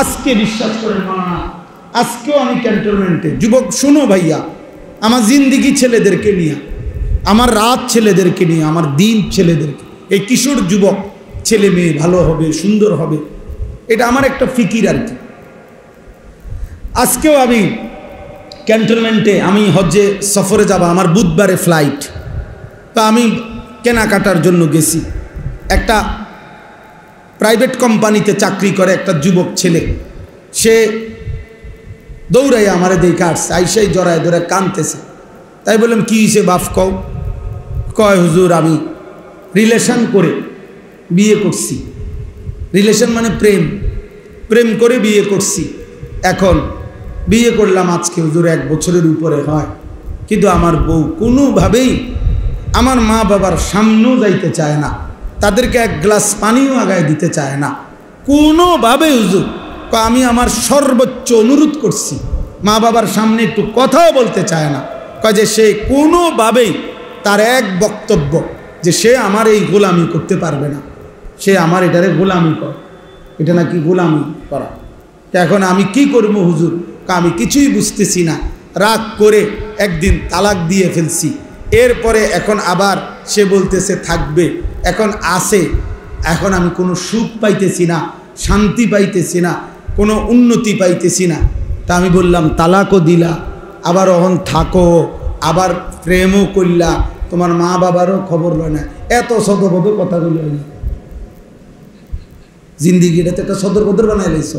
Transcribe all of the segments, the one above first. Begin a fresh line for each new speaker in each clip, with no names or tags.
আজকে বিশ্বাস করেন মাওলানা, আজকেও আমি ক্যান্টনমেন্টে যুবক, শুনো ভাইয়া, আমার জিন্দিগি ছেলেদেরকে নিয়ে, আমার রাত ছেলেদেরকে নিয়ে, আমার দিন ছেলেদেরকে, এই কিশোর যুবক ছেলে মেয়ে ভালো হবে, সুন্দর হবে, এটা আমার একটা ফিকির আর কি। আজকেও আমি ক্যান্টনমেন্টে, আমি হজ্জে সফরে যাব, আমার বুধবারে ফ্লাইট, তা আমি কেনাকাটার জন্য গেছি। একটা প্রাইভেট কোম্পানিতে চাকরি করে একটা যুবক ছেলে, সে দৌড়াইয়া আমারে দেখে আসছে, আইসাই জড়ায় ধরে কাঁদতেছে। তাই বললাম কি হিসে বাপ কও? কয় হুজুর আমি রিলেশন করে বিয়ে করছি। রিলেশন মানে প্রেম, প্রেম করে বিয়ে করছি। এখন বিয়ে করলাম আজকে হুজুর 1 বছরের উপরে হয়, কিন্তু আমার বউ কোনোভাবেই আমার মা বাবার সামনেও যাইতে চায় না, তাদেরকে 1 গ্লাস পানিও আগায় দিতে চায় না কোনোভাবে হুজুর। আমি আমার সর্বোচ্চ অনুরোধ করছি, মা বাবার সামনে একটু কথাও বলতে চায় না। কয় যে সে কোনোভাবেই, তার এক বক্তব্য যে সে আমার এই গোলামি করতে পারবে না, সে আমার এটারে গোলামি করে, এটা নাকি গোলামি করা। তো এখন আমি কি করবো হুজুর? আমি কিছুই বুঝতেছি না। রাগ করে একদিন তালাক দিয়ে ফেলছি। এরপরে এখন আবার সে বলতেছে থাকবে, এখন আসে, এখন আমি কোনো সুখ পাইতেছি না, শান্তি পাইতেছি না, কোনো উন্নতি পাইতেছি না। তা আমি বললাম তালাকও দিলা, আবার অহন থাকো, আবার প্রেমও করলা, তোমার মা বাবারও খবর লয় না। এত সদবদ কথাগুলো জিন্দিগিটাতে একটা সদরবদর বানাই লাইছ।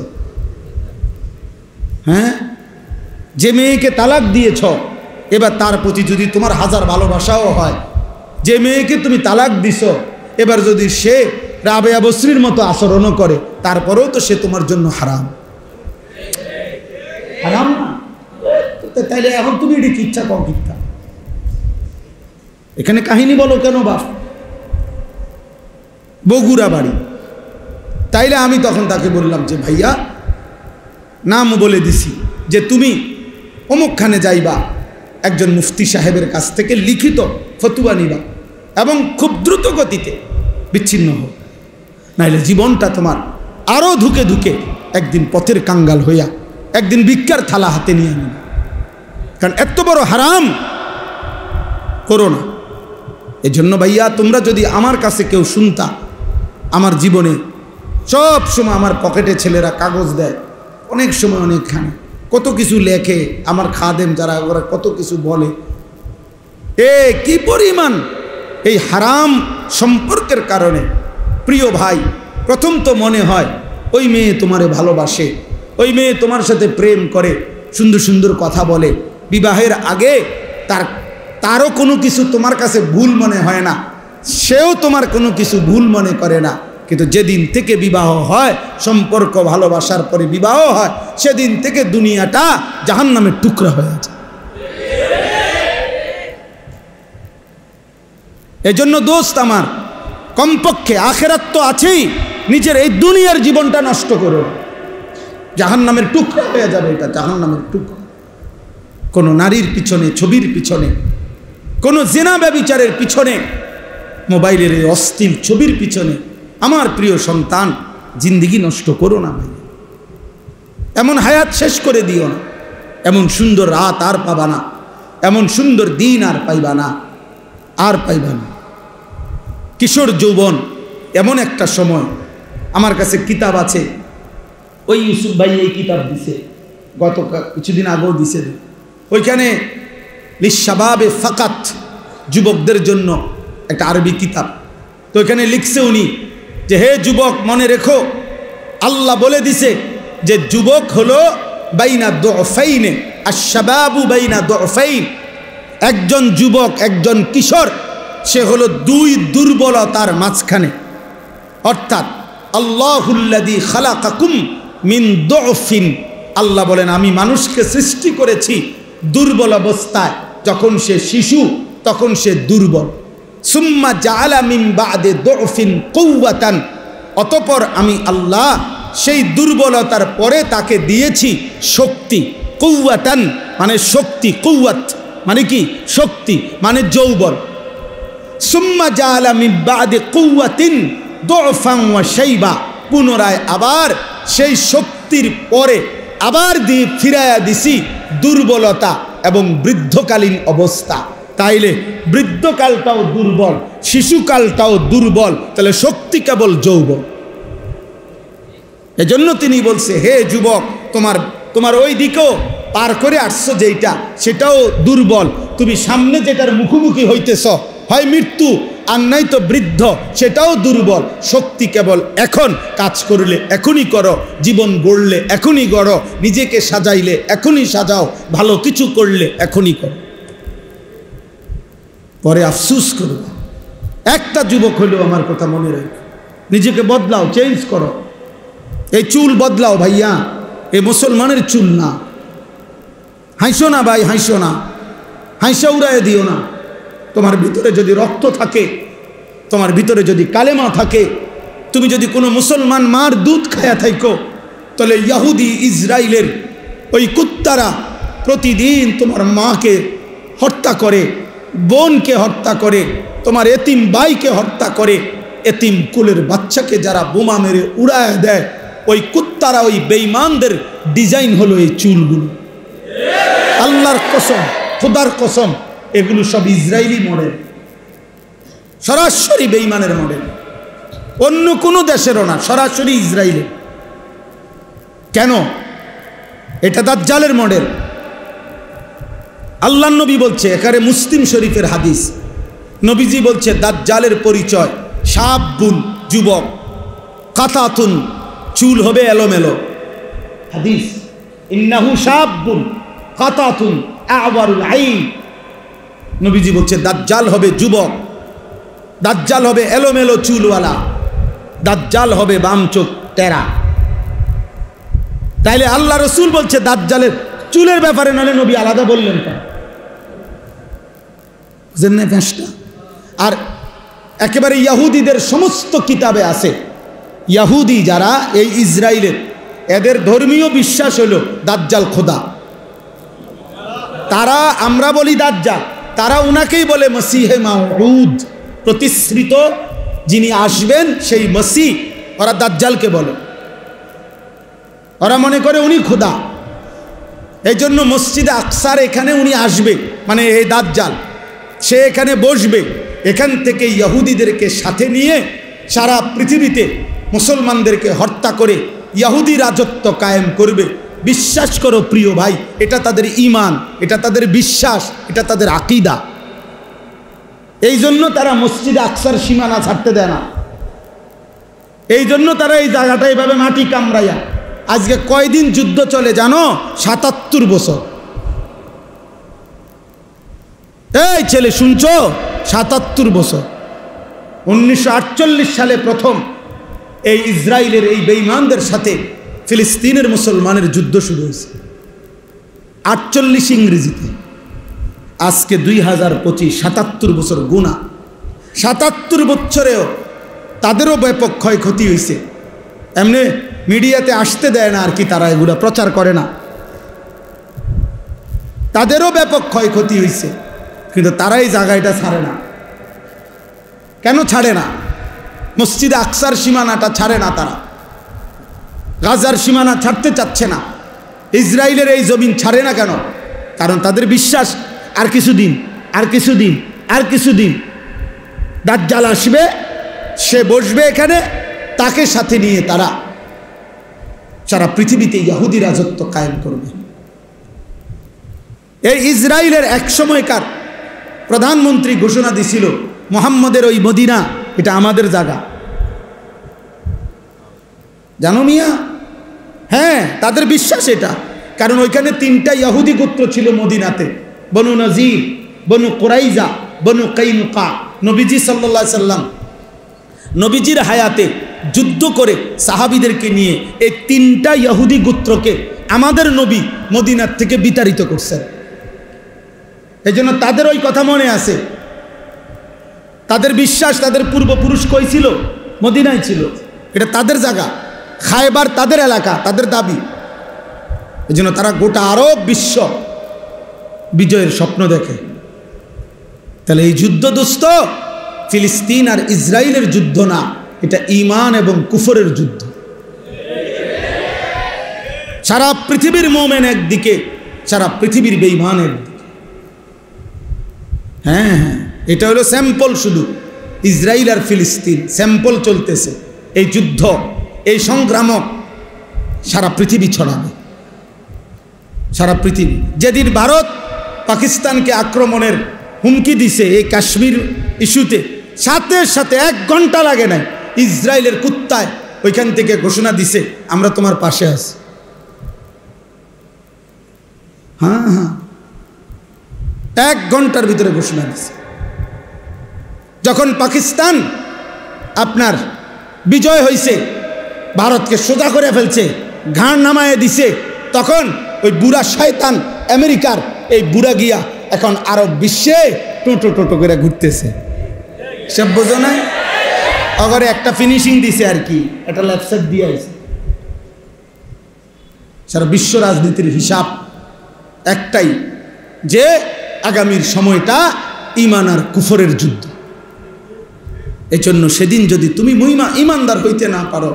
হ্যাঁ, যে মেয়েকে তালাক দিয়েছ, এবার তার প্রতি যদি তোমার হাজার ভালোবাসাও হয়, যে মেয়েকে তুমি তালাক দিছ, এবার যদি সে রাবেয়া বসরির মতো আচরণও করে, তারপরেও তো সে তোমার জন্য হারাম। হারাম না? তাইলে এখন তুমি এটি ইচ্ছা কম কিচ্ছা, এখানে কাহিনী বলো কেন বাপ? বগুড়া বাড়ি। তাইলে আমি তখন তাকে বললাম যে ভাইয়া, নাম বলে দিছি যে তুমি অমুকখানে যাইবা, একজন মুফতি সাহেবের কাছ থেকে লিখিত ফতুয়া নিবা এবং খুব দ্রুত গতিতে বিচ্ছিন্ন হোক, নাইলে জীবনটা তোমার আরও ধুকে ধুকে একদিন পথের কাঙ্গাল হইয়া একদিন ভিক্ষার থালা হাতে নিয়ে নিবে। কারণ এত বড় হারাম করো না। এজন্য ভাইয়া, তোমরা যদি আমার কাছে কেউ শুনতা, আমার জীবনে সব সময় আমার পকেটে ছেলেরা কাগজ দেয়, অনেক সময় অনেকখানে কত কিছু লেখে, আমার খাদেম যারা, ওরা কত কিছু বলে। কি পরিমাণ এই হারাম সম্পর্কের কারণে প্রিয় ভাই, প্রথম তো মনে হয় ওই মেয়ে তোমারে ভালোবাসে, ওই মেয়ে তোমার সাথে প্রেম করে, সুন্দর সুন্দর কথা বলে, বিবাহের আগে তারও কোনো কিছু তোমার কাছে ভুল মনে হয় না, সেও তোমার কোনো কিছু ভুল মনে করে না। কিন্তু যেদিন থেকে বিবাহ হয়, সম্পর্ক ভালোবাসার পরে বিবাহ হয়, সেদিন থেকে দুনিয়াটা জাহান্নামের টুকরা হয়ে যায়। এজন্য দোস্ত আমার, কমপক্ষে আখেরাত তো আছেই, নিজের এই দুনিয়ার জীবনটা নষ্ট করো, জাহান্নামের টুকরা হয়ে যাবে। এটা জাহান্নামের টুকরা। কোনো নারীর পিছনে, ছবির পিছনে, কোনো জেনা ব্যভিচারের পিছনে, মোবাইলের এই অশ্লীল ছবির পিছনে আমার প্রিয় সন্তান জিন্দিগি নষ্ট করো না ভাই। এমন হায়াত শেষ করে দিও না, এমন সুন্দর রাত আর পাবা না, এমন সুন্দর দিন আর পাইবা না, আর পাইবা না। কিশোর যৌবন এমন একটা সময়, আমার কাছে কিতাব আছে, ওই ইউসুফ ভাই এই কিতাব দিছে, গত কিছুদিন আগেও দিছে, ওইখানে লিশাবাবে ফাকাত, যুবকদের জন্য একটা আরবি কিতাব। তো ওইখানে লিখছে উনি যে হে যুবক, মনে রেখো, আল্লাহ বলে দিছে যে যুবক হলো বাইনা দুফাইনে, আশ-শাবাবু বাইনা দুফাইন। একজন যুবক, একজন কিশোর, সে হলো 2 দুর্বলতার মাঝখানে। অর্থাৎ আল্লাহুল্লাযী খালাকাকুম মিন দুফিন, আল্লাহ বলেন আমি মানুষকে সৃষ্টি করেছি দুর্বল অবস্থায়। যখন সে শিশু তখন সে দুর্বল। সুম্মা জাআলা মিন বা'দে দুফিন কুওয়াতান, অতঃপর আমি আল্লাহ সেই দুর্বলতার পরে তাকে দিয়েছি শক্তি। কুওয়াতান মানে শক্তি, কুওয়াত মানে কি? শক্তি মানে যৌবন। সুম্মা জাআলা মিন বা'দে কুওয়াতিন দুফান ওয়া শাইবা, পুনরায় আবার সেই শক্তি শাস্তির পরে আবার দিয়ে ফিরাইয়া দিছি দুর্বলতা এবং বৃদ্ধকালীন অবস্থা। তাইলে বৃদ্ধকালটাও দুর্বল, শিশুকালটাও দুর্বল, তাহলে শক্তি কেবল যৌবন। এজন্য তিনি বলছে, হে যুবক, তোমার ওই দিকেও পার করে আসছো যেটা, সেটাও দুর্বল। তুমি সামনে যেটার মুখোমুখি হইতেছ, হয় মৃত্যু আর নাই তো বৃদ্ধ, সেটাও দুর্বল। শক্তি কেবল এখন, কাজ করলে এখনই করো, জীবন গড়লে এখনই গড়ো, নিজেকে সাজাইলে এখনই সাজাও, ভালো কিছু করলে এখনই করো, পরে আফসুস করো। একটা যুবক হইলেও আমার কথা মনে রাখো, নিজেকে বদলাও, চেঞ্জ করো। এই চুল বদলাও ভাইয়া, এই মুসলমানের চুল না। হাসো না ভাই, হাসো না, হাসা উড়ায় দিও না। তোমার ভিতরে যদি রক্ত থাকে, তোমার ভিতরে যদি কালেমা থাকে, তুমি যদি কোনো মুসলমান মার দুধ খায়া থাকো, তাহলে ইহুদি ইসরায়েলের ওই কুত্তারা প্রতিদিন তোমার মাকে হত্যা করে, বোনকে হত্যা করে, তোমার এতিম ভাইকে হত্যা করে, এতিম কুলের বাচ্চাকে যারা বোমা মেরে উড়ায় দেয়, ওই কুত্তারা, ওই বেঈমানদের ডিজাইন হলো এই চুলগুলো। আল্লাহর কসম, খোদার কসম, এগুলো সব ইসরায়েলি মডেল, সরাসরি বেঈমানের মডেল, অন্য কোনো দেশেরও না, সরাসরি ইসরায়েলের। কেন? এটা দাজ্জালের মডেল। আল্লাহ নবী বলছে, এখানে মুসলিম শরীফের হাদিস, নবীজি বলছে দাজ্জালের পরিচয় শাবুন, যুবক, কাতাতুন, চুল হবে এলোমেলো। হাদিস, ইন্নাহু শাবুন কাতাতুন আওয়ারুল আইন। নবীজি বলছে দাজ্জাল হবে যুবক, দাজ্জাল হবে এলোমেলো চুলওয়ালা, দাজ্জাল হবে বাম চোখ টেরা। তাইলে আল্লাহ রসুল বলছে দাজ্জালের চুলের ব্যাপারে, নালে নবী আলাদা বললেন কেন? আর একেবারে ইহুদিদের সমস্ত কিতাবে আছে, ইহুদি যারা এই ইসরায়েলের, এদের ধর্মীয় বিশ্বাস হলো দাজ্জাল খোদা। তারা, আমরা বলি দাজ্জাল, তারা উনাকেই বলে মসিহে মাউউদ, প্রতিশ্রিত যিনি আসবেন সেই মসিহ, ওরা দাজ্জালকে বলে। ওরা মনে করে উনি খোদা। এই জন্য মসজিদে আকসার এখানে উনি আসবে, মানে এই দাজ্জাল, সে এখানে বসবে, এখান থেকে ইহুদিদেরকে সাথে নিয়ে সারা পৃথিবীতে মুসলমানদেরকে হত্যা করে ইহুদি রাজত্ব কায়েম করবে। বিশ্বাস করো প্রিয় ভাই, এটা তাদের ঈমান, এটা তাদের বিশ্বাস, এটা তাদের আকীদা। এই জন্য তারা মসজিদে আকসার সীমানা ছাড়তে দেয় না। এই জন্য তারা এই জায়গাটা এইভাবে মাটি কামড়াইয়া, আজকে কয়দিন যুদ্ধ চলে জানো? ৭৭ বছর। এই ছেলে শুনছো? ৭৭ বছর। 1948 সালে প্রথম এই ইসরায়েলের এই বেঈমানদের সাথে ফিলিস্তিনের মুসলমানের যুদ্ধ শুরু হয়েছে, 48 ইংরেজিতে। আজকে 2025, ৭৭ বছর গুণা। ৭৭ বছরেও তাদেরও ব্যাপক ক্ষয়ক্ষতি হয়েছে। এমনি মিডিয়াতে আসতে দেয় না আর কি, তারা এগুলো প্রচার করে না। তাদেরও ব্যাপক ক্ষয়ক্ষতি হয়েছে, কিন্তু তারা এই জায়গাটা ছাড়ে না। কেন ছাড়ে না? মসজিদে আকসার সীমানাটা ছাড়ে না তারা, গাজার সীমানা ছাড়তে চাচ্ছে না, ইসরায়েলের এই জমিন ছাড়ে না। কেন? কারণ তাদের বিশ্বাস আর কিছুদিন, আর কিছুদিন, আর কিছুদিন দাজ্জাল আসবে, সে বসবে এখানে, তাকে সাথে নিয়ে তারা সারা পৃথিবীতে ইহুদি রাজত্ব কায়েম করবে। এই ইসরায়েলের এক সময়কার প্রধানমন্ত্রী ঘোষণা দিছিল, মুহাম্মদের ওই মদিনা এটা আমাদের জায়গা। জানো মিয়া? হ্যাঁ, তাদের বিশ্বাস এটা। কারণ ওইখানে 3টা ইহুদি গোত্র ছিল মদিনাতে, বনু নজির, বনু কুরাইজা, বনু কাইনুকা। নবীজি সাল্লাল্লাহু আলাইহি সাল্লাম নবীজির হায়াতে যুদ্ধ করে সাহাবীদেরকে নিয়ে এই 3টা ইহুদি গোত্রকে আমাদের নবী মদিনার থেকে বিতাড়িত করছেন। এই জন্য তাদের ওই কথা মনে আছে। তাদের বিশ্বাস, তাদের পূর্বপুরুষ কই ছিল? মদিনায় ছিল, এটা তাদের জায়গা, খায়বার তাদের এলাকা, তাদের দাবি। এই জন্য তারা গোটা আরব বিশ্ব বিজয়ের স্বপ্ন দেখে। তাহলে এই যুদ্ধ দোস্ত ফিলিস্তিন আর ইসরায়েলের যুদ্ধ না, এটা ঈমান এবং কুফরের যুদ্ধ। সারা পৃথিবীর মোমেন একদিকে, সারা পৃথিবীর বেঈমানের দিকে। হ্যাঁ, এটা হলো স্যাম্পল, শুধু ইসরায়েল আর ফিলিস্তিন স্যাম্পল চলতেছে। এই যুদ্ধ, এই সংগ্রাম সারা পৃথিবী ছড়াবে, সারা পৃথিবী। যেদিন ভারত পাকিস্তানকে আক্রমণের হুমকি দিছে এই কাশ্মীর ইস্যুতে, সাথে সাথে 1 ঘন্টা লাগে নাই, ইসরায়েলের কুত্তায় ওইখান থেকে ঘোষণা দিছে আমরা তোমার পাশে আছি। হ্যাঁ, 1 ঘন্টার ভিতরে ঘোষণা দিছে। যখন পাকিস্তান আপনার বিজয় হয়েছে, ভারতকে সোজা করে ফেলছে, ঘাড় নামায় দিছে, তখন ওই বুড়া শয়তান আমেরিকার এই বুড়া গিয়া এখন আরব বিশ্বে টোটো টোটো করে ঘুরতেছে। সব বোঝো নাই, অগরে একটা ফিনিশিং দিছে আর কি, একটা ল্যাপসেট দিয়ে আছে। সারা বিশ্ব রাজনীতির হিসাব একটাই, যে আগামীর সময়টা ঈমান আর কুফরের যুদ্ধ। এই জন্য সেদিন যদি তুমি ঈমানদার হইতে না পারো,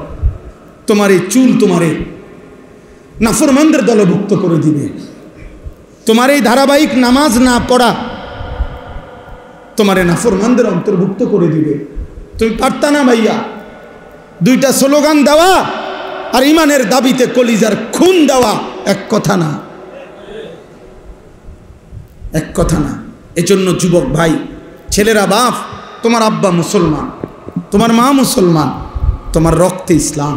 তোমার এই চুল তোমারে নাফরমানদের দলভুক্ত করে দিবে। তোমার এই ধারাবাহিক নামাজ না পড়া তোমারে নাফরমানদের অন্তর্ভুক্ত করে দিবে। তুমি পারতা না ভাইয়া 2টা স্লোগান দেওয়া আর ঈমানের দাবিতে কলিজার খুন দেওয়া এক কথা না, এক কথা না। এজন্য যুবক ভাই, ছেলেরা, বাপ, তোমার আব্বা মুসলমান, তোমার মা মুসলমান, তোমার রক্তে ইসলাম।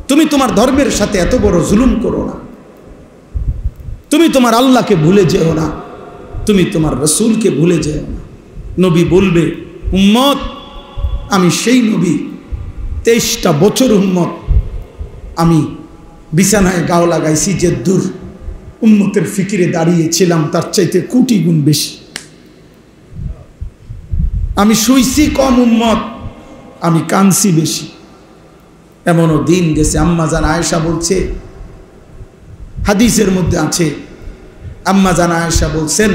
তুমি তোমার ধর্মের সাথে এত বড় জুলুম করো না। তুমি তোমার আল্লাহকে ভুলে যেও না, তুমি তোমার রসুলকে ভুলে যেও না। নবী বলবে, উম্মত আমি সেই নবী, 23টা বছর উম্মত আমি বিছানায় গাও লাগাইছি, যে দূর উম্মতের ফিকিরে দাঁড়িয়েছিলাম তার চাইতে কোটি গুণ বেশি। আমি শুইছি কম উম্মত, আমি কাঁদছি বেশি। এমনও দিন গেছে, আম্মা জান আয়েশা বলছে, হাদিসের মধ্যে আছে, আম্মা জান আয়েশা বলছেন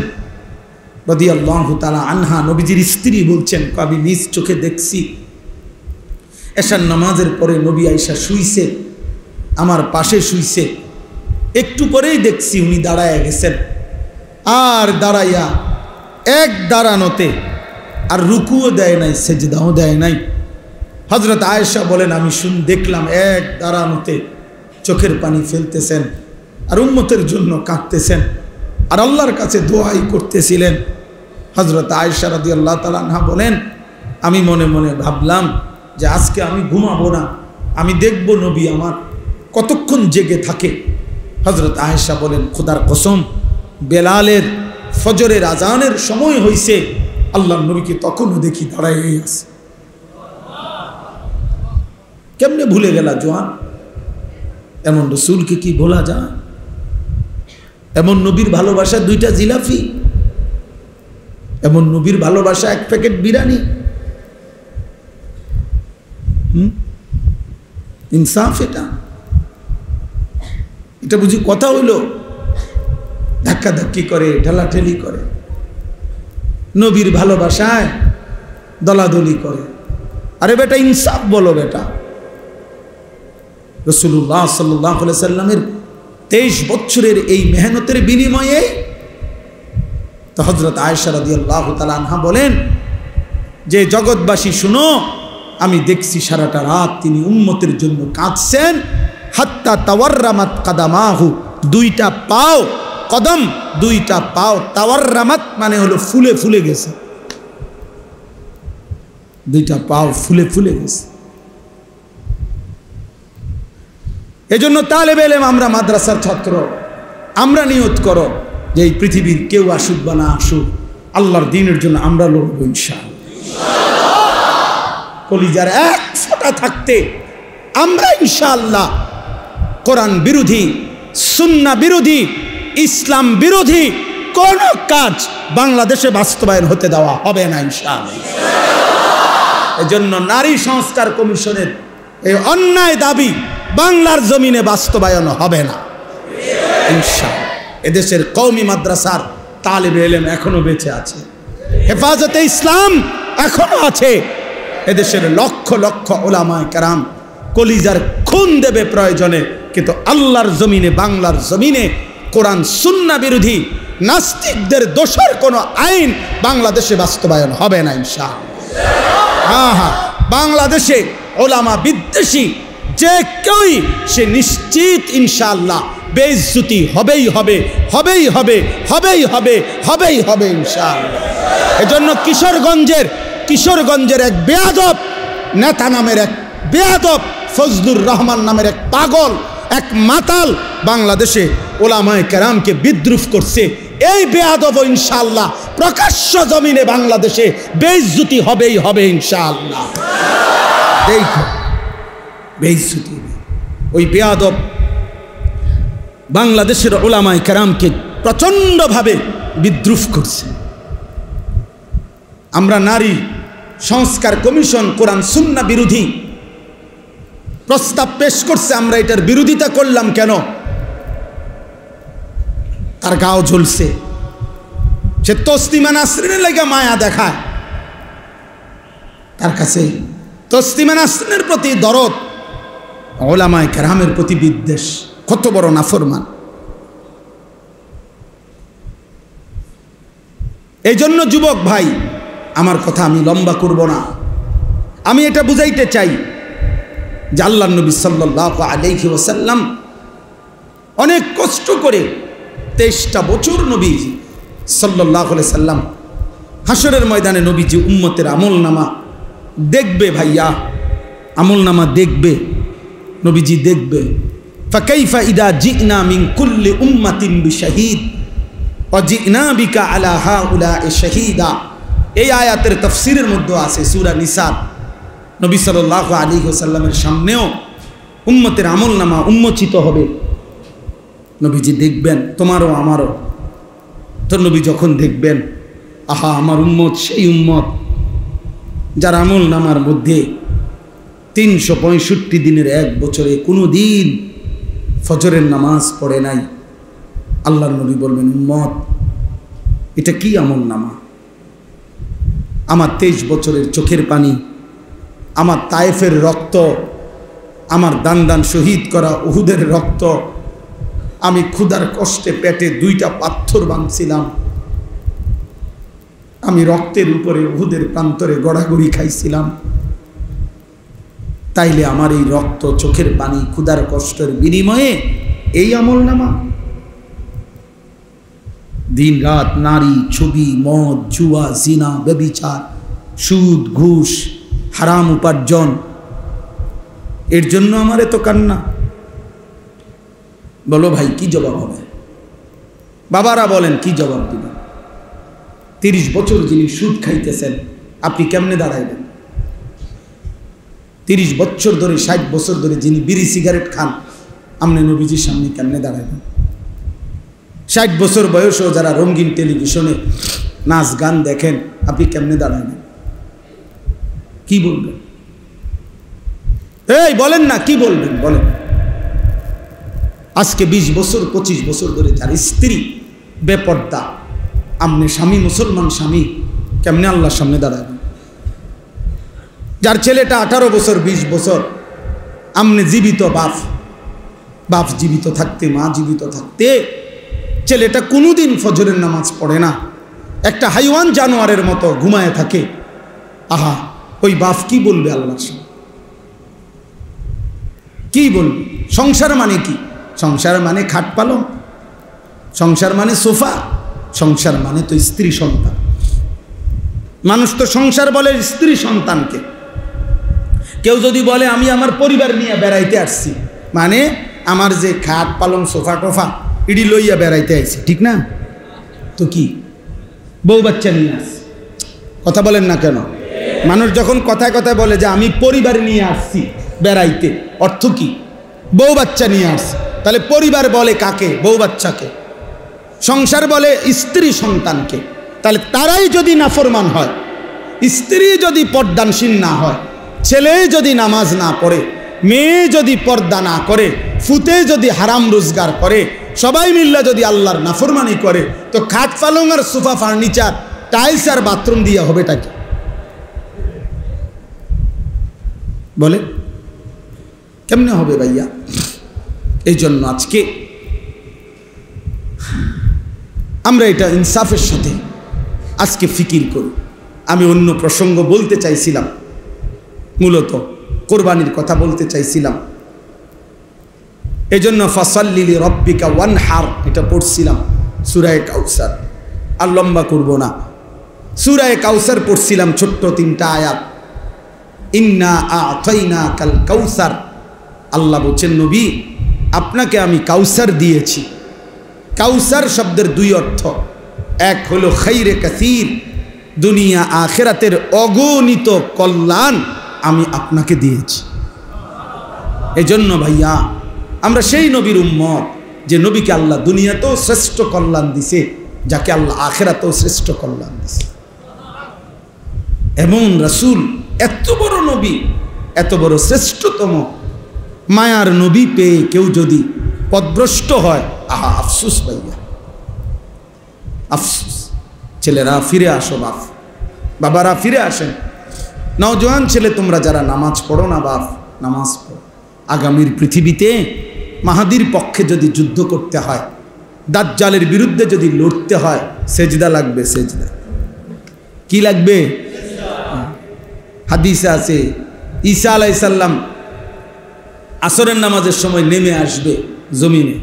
রাদিয়াল্লাহু তাআলা আনহা, নবীজির স্ত্রী বলছেন, আমি নিজ চোখে দেখছি এশার নামাজের পরে নবী আয়েশা শুইছে, আমার পাশে শুইছে। একটু পরেই দেখছি উনি দাঁড়ায় গেছেন, আর দাঁড়াইয়া এক দাঁড়ানোতে আর রুকুও দেয় নাই, সেজদাও দেয় নাই। হযরত আয়েশা বলেন, আমি দেখলাম এক দাঁড়ানোতে চোখের পানি ফেলতেছেন আর উম্মতের জন্য কাঁদতেছেন আর আল্লাহর কাছে দোয়াই করতেছিলেন। হযরত আয়েশা রাদিয়াল্লাহু তাআলা আনহা বলেন, আমি মনে মনে ভাবলাম যে আজকে আমি ঘুমাবো না, আমি দেখব নবী আমার কতক্ষণ জেগে থাকে। হযরত আয়েশা বলেন, খোদার কসম, বেলালের ফজরের আজানের সময় হইছে, আল্লাহর নবীকে তখনও দেখি দাঁড়ায় আছে। কেমনে ভুলে গেলা জোয়ান? এমন রসুলকে কি ভোলা যায়? এমন নবীর ভালোবাসা 2টা জিলাপি, এমন নবীর ভালোবাসা 1 প্যাকেট বিরিয়ানি। ইনসাফ এটা? এটা বুঝি কথা হইল? ধাক্কাধাক্কি করে, ঠেলাঠেলি করে, নবীর ভালোবাসায় দলাদলি করে। আরে বেটা, ইনসাফ বলো বেটা। রাসূলুল্লাহ সাল্লাল্লাহু আলাইহি সাল্লামের 23 বছরের এই মেহনতের বিনিময়ে তো হযরত আয়েশা রাদিয়াল্লাহু তাআলা আনহা বলেন যে, জগৎবাসী শুনো, আমি দেখছি সারাটা রাত তিনি উম্মতের জন্য কাঁদছেন। হাত্তা তাওয়াররামাত কাদামাহু, 2টা পাও, কদম 2টা পাও, তাওয়াররামাত মানে হলো ফুলে ফুলে গেছে, 2টা পাও ফুলে ফুলে গেছে। এজন্য তালেবে ইলম, আমরা মাদ্রাসার ছাত্র, আমরা নিয়ত করো যে এই পৃথিবীর কেউ আসুক বা না আসুক, আল্লাহর দ্বীনের জন্য আমরা লড়ব ইনশাআল্লাহ। কলিজার 1 ফোঁটা থাকতে আমরা ইনশাআল্লাহ কোরআন বিরোধী, সুন্নাহ বিরোধী, ইসলাম বিরোধী কোন কাজ বাংলাদেশে বাস্তবায়ন হতে দেওয়া হবে না ইনশাআল্লাহ। এজন্য নারী সংস্কার কমিশনের এই অন্যায় দাবি বাংলার জমিনে বাস্তবায়ন হবে না ইনশাআল্লাহ। এদেশের কওমি মাদ্রাসার তালেবে ইলম এখনো বেঁচে আছে, হেফাজতে ইসলাম এখনো আছে। এদেশের লক্ষ লক্ষ উলামায়ে কেরাম কলিজার খুন দেবে প্রয়োজনে কিন্তু আল্লাহর জমিনে, বাংলার জমিনে কোরআন সুন্নাহ বিরোধী নাস্তিকদের দোষর কোনো আইন বাংলাদেশে বাস্তবায়ন হবে না ইনশাআল্লাহ। বাংলাদেশে ওলামা বিদ্বেষী যে কেউই সে নিশ্চিত ইনশাআল্লাহ বেইজ্জতি হবেই হবে, হবেই হবে, হবেই হবে, হবেই হবে ইনশাআল্লাহ। এজন্য কিশোরগঞ্জের এক বেয়াদব নেতা নামের এক বেয়াদব ফজলুর রহমান নামের এক পাগল, এক মাতাল বাংলাদেশে ওলামায়ে কেরামকে বিদ্রুপ করছে। এই বেয়াদব ইনশাআল্লাহ প্রকাশ্য জমিনে বাংলাদেশে বেইজ্জতি হবেই হবে ইনশাআল্লাহ। দেখো বেইজ্জতি, ওই বেয়াদব বাংলাদেশের ওলামায়ে কেরামকে প্রচণ্ডভাবে বিদ্রুপ করছে। আমরা নারী সংস্কার কমিশন কোরআন সুন্নাহ বিরোধী প্রস্তাব পেশ করছে, আমরা এটার বিরোধিতা করলাম কেন? তার গাও ঝলছে, সে তসলিমা নাসরিনের লাগা মায়া দেখায়, তার কাছে তসলিমা নাসরিনের প্রতি দরদ, ওলামায়ে কেরামের প্রতি বিদ্বেষ। কত বড় নাফরমান! এই জন্য যুবক ভাই, আমার কথা আমি লম্বা করব না, আমি এটা বুঝাইতে চাই যে আল্লাহর নবী সাল্লাল্লাহু আলাইহি ওয়াসাল্লাম অনেক কষ্ট করে 23টা বছর নবীজি সাল্লাল্লাহু আলাইহি সাল্লাম হাসরের ময়দানে নবীজি উম্মতের আমলনামা দেখবে। ভাইয়া, আমলনামা দেখবে, নবীজি দেখবে। ফাকাইফা ইদা জিনা মিন কুল্লি উম্মাতিন বিশাহিদ ওয়া জিনা বিকা আলা হাউলা'i শাহীদা। এই আয়াতের তাফসীরের মধ্যে আছে সূরা নিসা। নবী সাল্লাল্লাহু আলাইহি ওয়াসাল্লামের সামনেও উম্মতের আমলনামা উন্মোচিত হবে, নবীজি দেখবেন, তোমারও আমারও। তো নবী যখন দেখবেন, আহা, আমার উম্মত সেই উম্মত যার আমলনামার মধ্যে 365 দিনের এক বছরে কোনো দিন ফজরের নামাজ পড়ে নাই। আল্লাহর নবী বলবেন, উম্মত, এটা কি আমলনামা? আমার 23 বছরের চোখের পানি, আমার তায়েফের রক্ত, আমার দান শহীদ করা উহুদের রক্ত, আমি ক্ষুধার কষ্টে পেটে 2টা পাথর বাঁধছিলাম, আমি রক্তের উপরে উহুদের প্রান্তরে গড়াগড়ি খাইছিলাম, তাইলে আমার এই রক্ত, চোখের পানি, ক্ষুধার কষ্টের বিনিময়ে এই আমলনামা? দিন রাত নারী, ছবি, মদ, জুয়া, জিনা, ব্যভিচার, সুদ, ঘুষ, হারাম উপার্জন, এর জন্য আমার এত কান্না? বলো ভাই, কি জবাব হবে? বাবারা বলেন, কি জবাব দিবেন? 30 বছর যিনি সুদ খাইতেছেন, আপনি কেমনে দাঁড়াইবেন? 30 বছর ধরে, 60 বছর ধরে যিনি বিড়ি সিগারেট খান, আপনি নবীজির সামনে কেমনে দাঁড়াইবেন? 60 বছর বয়সেও যারা রঙিন টেলিভিশনে নাচ গান দেখেন, আপনি কেমনে দাঁড়াবেন? কি বলবেন? এই বলেন না, কি বলবেন বলেন? আজকে 20 বছর 25 বছর ধরে যার স্ত্রী বেপর্দা, আপনি স্বামী, মুসলমান স্বামী, কেমনে আল্লাহর সামনে দাঁড়াবেন? যার ছেলেটা 18 বছর 20 বছর, আপনি জীবিত বাপ জীবিত থাকতে, মা জীবিত থাকতে ছেলেটা কোনোদিন ফজরের নামাজ পড়ে না, একটা হাইওয়ান জানোয়ারের মতো ঘুমায় থাকে। আহা, ওই বাপ কি বলবে আল্লাহর সামনে? কি বলবে? সংসার মানে কি? সংসার মানে খাট পালং, সংসার মানে সোফা, সংসার মানে তো স্ত্রী সন্তান। মানুষ তো সংসার বলে স্ত্রী সন্তানকে। কেউ যদি বলে আমি আমার পরিবার নিয়ে বেড়াইতে আসছি, মানে আমার যে খাট পালং সোফা টোফা ইডি লইয়া বেড়াইতে আইছে, ঠিক না? তো কি বউ বাচ্চা নিয়ে আসছে? কথা বলেন না কেন? মানুষ যখন কথায় কথায় বলে যে আমি পরিবার নিয়ে আসছি বেড়াইতে, অর্থ কি? বউ বাচ্চা নিয়ে আসছে। তাহলে পরিবার বলে কাকে? বউ বাচ্চাকে। সংসার বলে স্ত্রী সন্তানকে। তাহলে তারাই যদি নাফরমান হয়, স্ত্রী যদি পর্দানশীল না হয়, ছেলে যদি নামাজ না পড়ে, মেয়ে যদি পর্দা না করে, ফুতে যদি হারাম রোজগার করে, সবাই মিল্লা যদি আল্লাহর নাফরমানি করে, তো খাট পালং আর সোফা ফার্নিচার, টাইলস আর বাথরুম দিয়ে হবেটা কি? বলে কেমনে হবে ভাইয়া? এই জন্য আজকে আমরা এটা ইনসাফের সাথে আজকে ফিকির করি। আমি অন্য প্রসঙ্গ বলতে চাইছিলাম, মূলত কোরবানির কথা বলতে চাইছিলাম। এই জন্য ফাসাল্লি লিরাব্বিকা ওয়ানহার এটা পড়ছিলাম সূরা কাউসার, আর লম্বা করব না। সূরা কাউসার পড়ছিলাম, ছোট্ট 3টা আয়াত। ইন্না আ'তাইনাকাল কাউসার, আল্লাহ বলছেন নবী আপনাকে আমি কাউসার দিয়েছি। কাউসার শব্দের 2 অর্থ, এক হলো খাইরে কাসীর, দুনিয়া আখিরাতের অগণিত কল্যাণ আমি আপনাকে দিয়েছি। এজন্য ভাইয়া আমরা সেই নবীর উম্মত যে নবীকে আল্লাহ দুনিয়াতেও শ্রেষ্ঠ কল্যাণ দিছে, যাকে আল্লাহ আখিরাতেও শ্রেষ্ঠ কল্যাণ দিছে। এমন রাসূল, এত বড় নবী, এত বড় শ্রেষ্ঠতম মায়ার নবী পেয়ে কেউ যদি পথভ্রষ্ট হয়, আহা আফসোস ভাইয়া, আফসোস। ছেলেরা ফিরে আসো, বাবারা ফিরে আসেন। নওজোয়ান ছেলে তোমরা যারা নামাজ পড়ো না বাপ, নামাজ পড়ো। আগামীর পৃথিবীতে মাহাদির পক্ষে যদি যুদ্ধ করতে হয়, দাজ্জালের বিরুদ্ধে যদি লড়তে হয়, সেজদা লাগবে। সেজদা কি লাগবে? হাদিসে আছে ঈসা আলাইহিস সালাম আসরের নামাজের সময় নেমে আসবে জমিনে,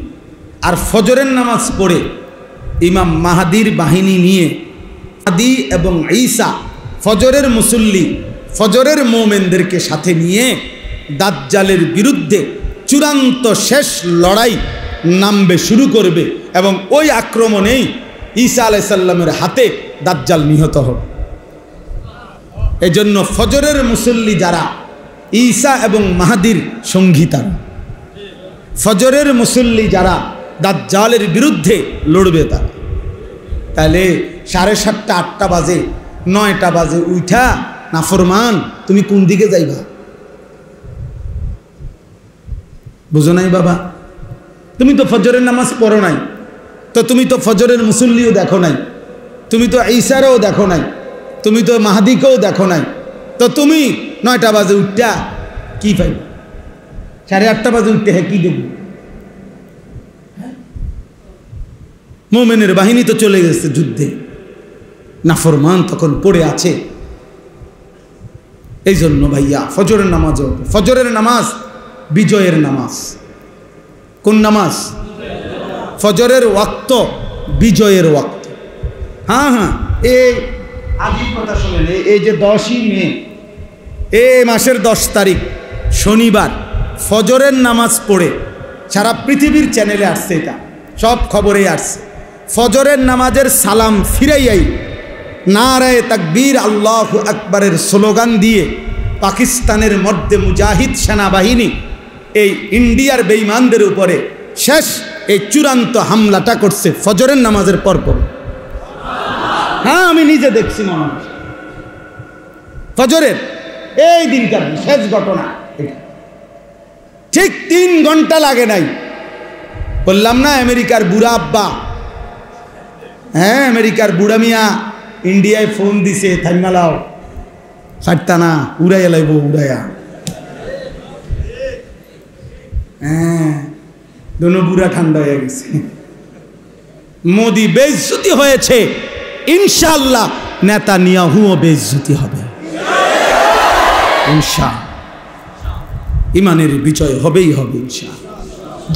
আর ফজরের নামাজ পড়ে ইমাম মাহাদির বাহিনী নিয়ে মাহাদি এবং ঈসা ফজরের মুসল্লি, ফজরের মোমেনদেরকে সাথে নিয়ে দাজ্জালের বিরুদ্ধে চূড়ান্ত শেষ লড়াই নামবে, শুরু করবে, এবং ওই আক্রমণেই ঈসা আলাইহিস সালামের হাতে দাজ্জাল নিহত হবে। এজন্য ফজরের মুসল্লি যারা ঈসা এবং মাহাদির সঙ্গী, তারা ফজরের মুসল্লি যারা দাজ্জালের বিরুদ্ধে লড়বে তারা। তাহলে 7:30 8টা বাজে, 9টা বাজে উঠা নাফরমান তুমি কোন দিকে যাইবা? বুঝো নাই বাবা? তুমি তো ফজরের নামাজ পড়ো নাই, তো তুমি তো ফজরের মুসল্লিও দেখো নাই, তুমি তো ঈসারও দেখো নাই, তুমি তো মাহাদিকেও দেখো নাই, তো তুমি 9টা বাজে উঠটা কি পাইবা? 8:30 বাজে উঠতে হ্যাঁ কি দেখবে? মোমেনের বাহিনী তো চলে গেছে যুদ্ধে, নাফরমান তখন পড়ে আছে। এই জন্য ভাইয়া ফজরের নামাজ, ফজরের নামাজ বিজয়ের নামাজ। কোন নামাজ? ফজরের ওয়াক্ত বিজয়ের ওয়াক্ত। হ্যাঁ হ্যাঁ, এই আগের কথা শুনেন, এই যে 10ই মে, এই মাসের 10 তারিখ শনিবার ফজরের নামাজ পড়ে সারা পৃথিবীর চ্যানেলে আসছে, এটা সব খবরে আসছে। ফজরের নামাজের সালাম ফিরাইয়াই নারায়ে তাকবীর আল্লাহু আকবারের স্লোগান দিয়ে পাকিস্তানের মধ্যে মুজাহিদ সেনাবাহিনী এই ইন্ডিয়ার বেঈমানদের উপরে শেষ এই চূড়ান্ত হামলাটা করছে ফজরের নামাজের পরপর। হ্যাঁ, আমি নিজে দেখছি মনে ফজরের এই দিনকার শেষ ঘটনা এটা। ঠিক 3 ঘন্টা লাগে নাই, বললাম না আমেরিকার বুড়া আব্বা, হ্যাঁ আমেরিকার বুড়া মিয়া ইন্ডিয়ায় ফোন দিছে, থাইমালাও ছাড়তা না, উড়াইয়া লাইব উড়াইয়া। হ্যাঁ, দোনো বুড়া ঠান্ডা হয়ে গেছে। মোদি বেইজ্জতি হয়েছে, ইনশাআল্লাহ নেতানিয়াহুও বেইজ্জতি হবে ইনশাআল্লাহ। ইমানের বিজয় হবেই হবে ইনশাআল্লাহ,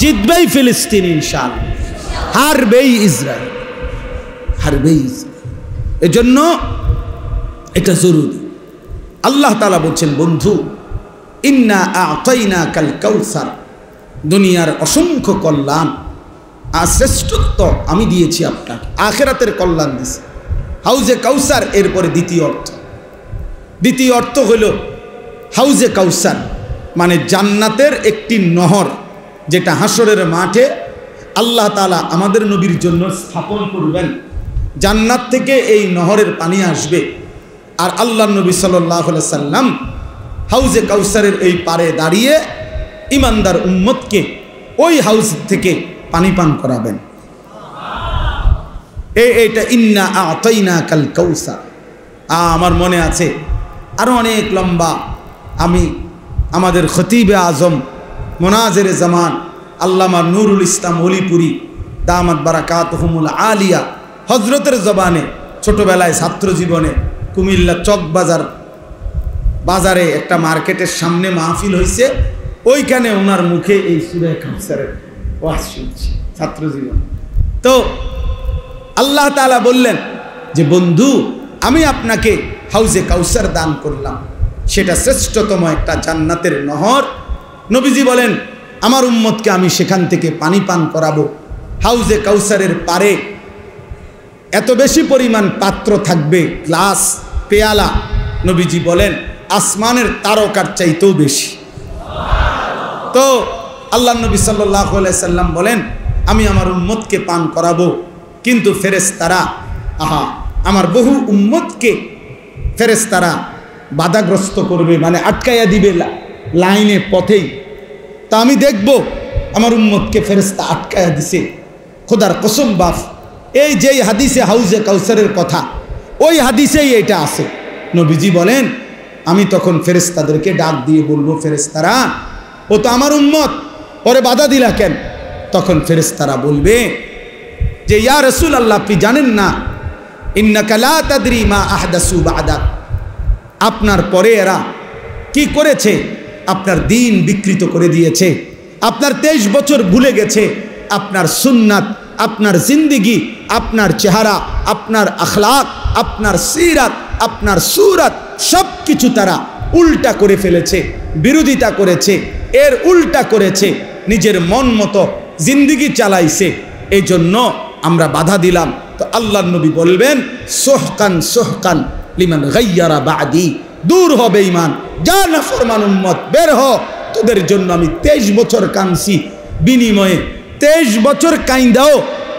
জিতবেই ফিলিস্তিন ইনশাআল্লাহ, হারবেই ইসরায়েল, হারবেই ইসরায়েল। এজন্য এটা জরুরি। আল্লাহ তাআলা বলছেন, বন্ধু ইন্না আ'তাইনাকাল কাউসার, দুনিয়ার অসংখ্য কল্যাণ আর শ্রেষ্ঠত্ব আমি দিয়েছি আপনাকে, আখিরাতের কল্যাণ দিয়েছি। হাউজে কাউসার এরপরে দ্বিতীয় অর্থ হলো হাউজে কাউসার মানে জান্নাতের একটি নহর, যেটা হাসরের মাঠে আল্লাহ তাআলা আমাদের নবীর জন্য স্থাপন করবেন। জান্নাত থেকে এই নহরের পানি আসবে, আর আল্লাহ নবী সাল্লাল্লাহু আলাইহি সাল্লাম হাউজে কাউসারের এই পারে দাঁড়িয়ে ইমানদার উম্মতকে ওই হাউজ থেকে পানি পান করাবেন। এইটা ইন্না আ'তাইনাকাল কাউসার। আমার মনে আছে আরও অনেক লম্বা, আমি আমাদের খতিবে আজম মোনাজেরে জামান আল্লামা নুরুল ইসলাম অলিপুরি দামাত বারাকাতুহুমুল আলিয়া হজরতের জবানে ছোটবেলায় ছাত্র জীবনে কুমিল্লা চক বাজারে একটা মার্কেটের সামনে মাহফিল হয়েছে, ওইখানে ওনার মুখে এই সূরা কাউসারের ওয়াজ শুনছি ছাত্র জীবন। তো আল্লাহ তাআলা বললেন যে বন্ধু, আমি আপনাকে হাউজে কাউসার দান করলাম, সেটা শ্রেষ্ঠতম একটা জান্নাতের নহর। নবীজি বলেন আমার উম্মতকে আমি সেখান থেকে পানি পান করাবো। হাউজে কাউসারের পারে এত বেশি পরিমাণ পাত্র থাকবে, গ্লাস পেয়ালা, নবীজি বলেন আসমানের তারকার চাইতেও বেশি। তো আল্লাহ নবী সাল্লাল্লাহু আলাইহি সাল্লাম বলেন আমি আমার উম্মতকে পান করাবো, কিন্তু ফেরেশতারা আমার বহু উম্মতকে ফেরেশতারা বাধাগ্রস্ত করবে, মানে আটকাইয়া দিবে লাইনে পথেই। তা আমি দেখব আমার উম্মতকে ফেরেশতা আটকাইয়া দিছে। খোদার কসম বাপ, এই যেই হাদিসে হাউজে কাউসারের কথা, ওই হাদিসেই এটা আছে। নবীজি বলেন আমি তখন ফেরেশতাদেরকে ডাক দিয়ে বলবো, ফেরেশতারা ও তো আমার উম্মত, ওরে বাধা দিলা কেন? তখন ফেরেশতারা বলবে যে ইয়া রাসূলুল্লাহ, আপনি জানেন না, ইন্নাকা লা তাদরি মা আহদাসু বা'দাক, আপনার পরে এরা কি করেছে, আপনার দিন বিকৃত করে দিয়েছে, আপনার 23 বছর ভুলে গেছে, আপনার সুন্নাত, আপনার জিন্দিগি, আপনার চেহারা, আপনার আখলাক, আপনার সিরাত, আপনার সুরাত, সব কিছু তারা উল্টা করে ফেলেছে, বিরোধিতা করেছে, এর উল্টা করেছে, নিজের মন মতো জিন্দিগি চালাইছে, এই জন্য আমরা বাধা দিলাম। তো আল্লাহর নবী বলবেন সোহকান সোহকান লিমান গায়্যারা বাদি, দূর হবে ঈমান, যা নাফরমান উম্মত বের হ, তোদের জন্য আমি 23 বছর কাঁদছি, বিনিময়ে 23 বছর কাইন্দাও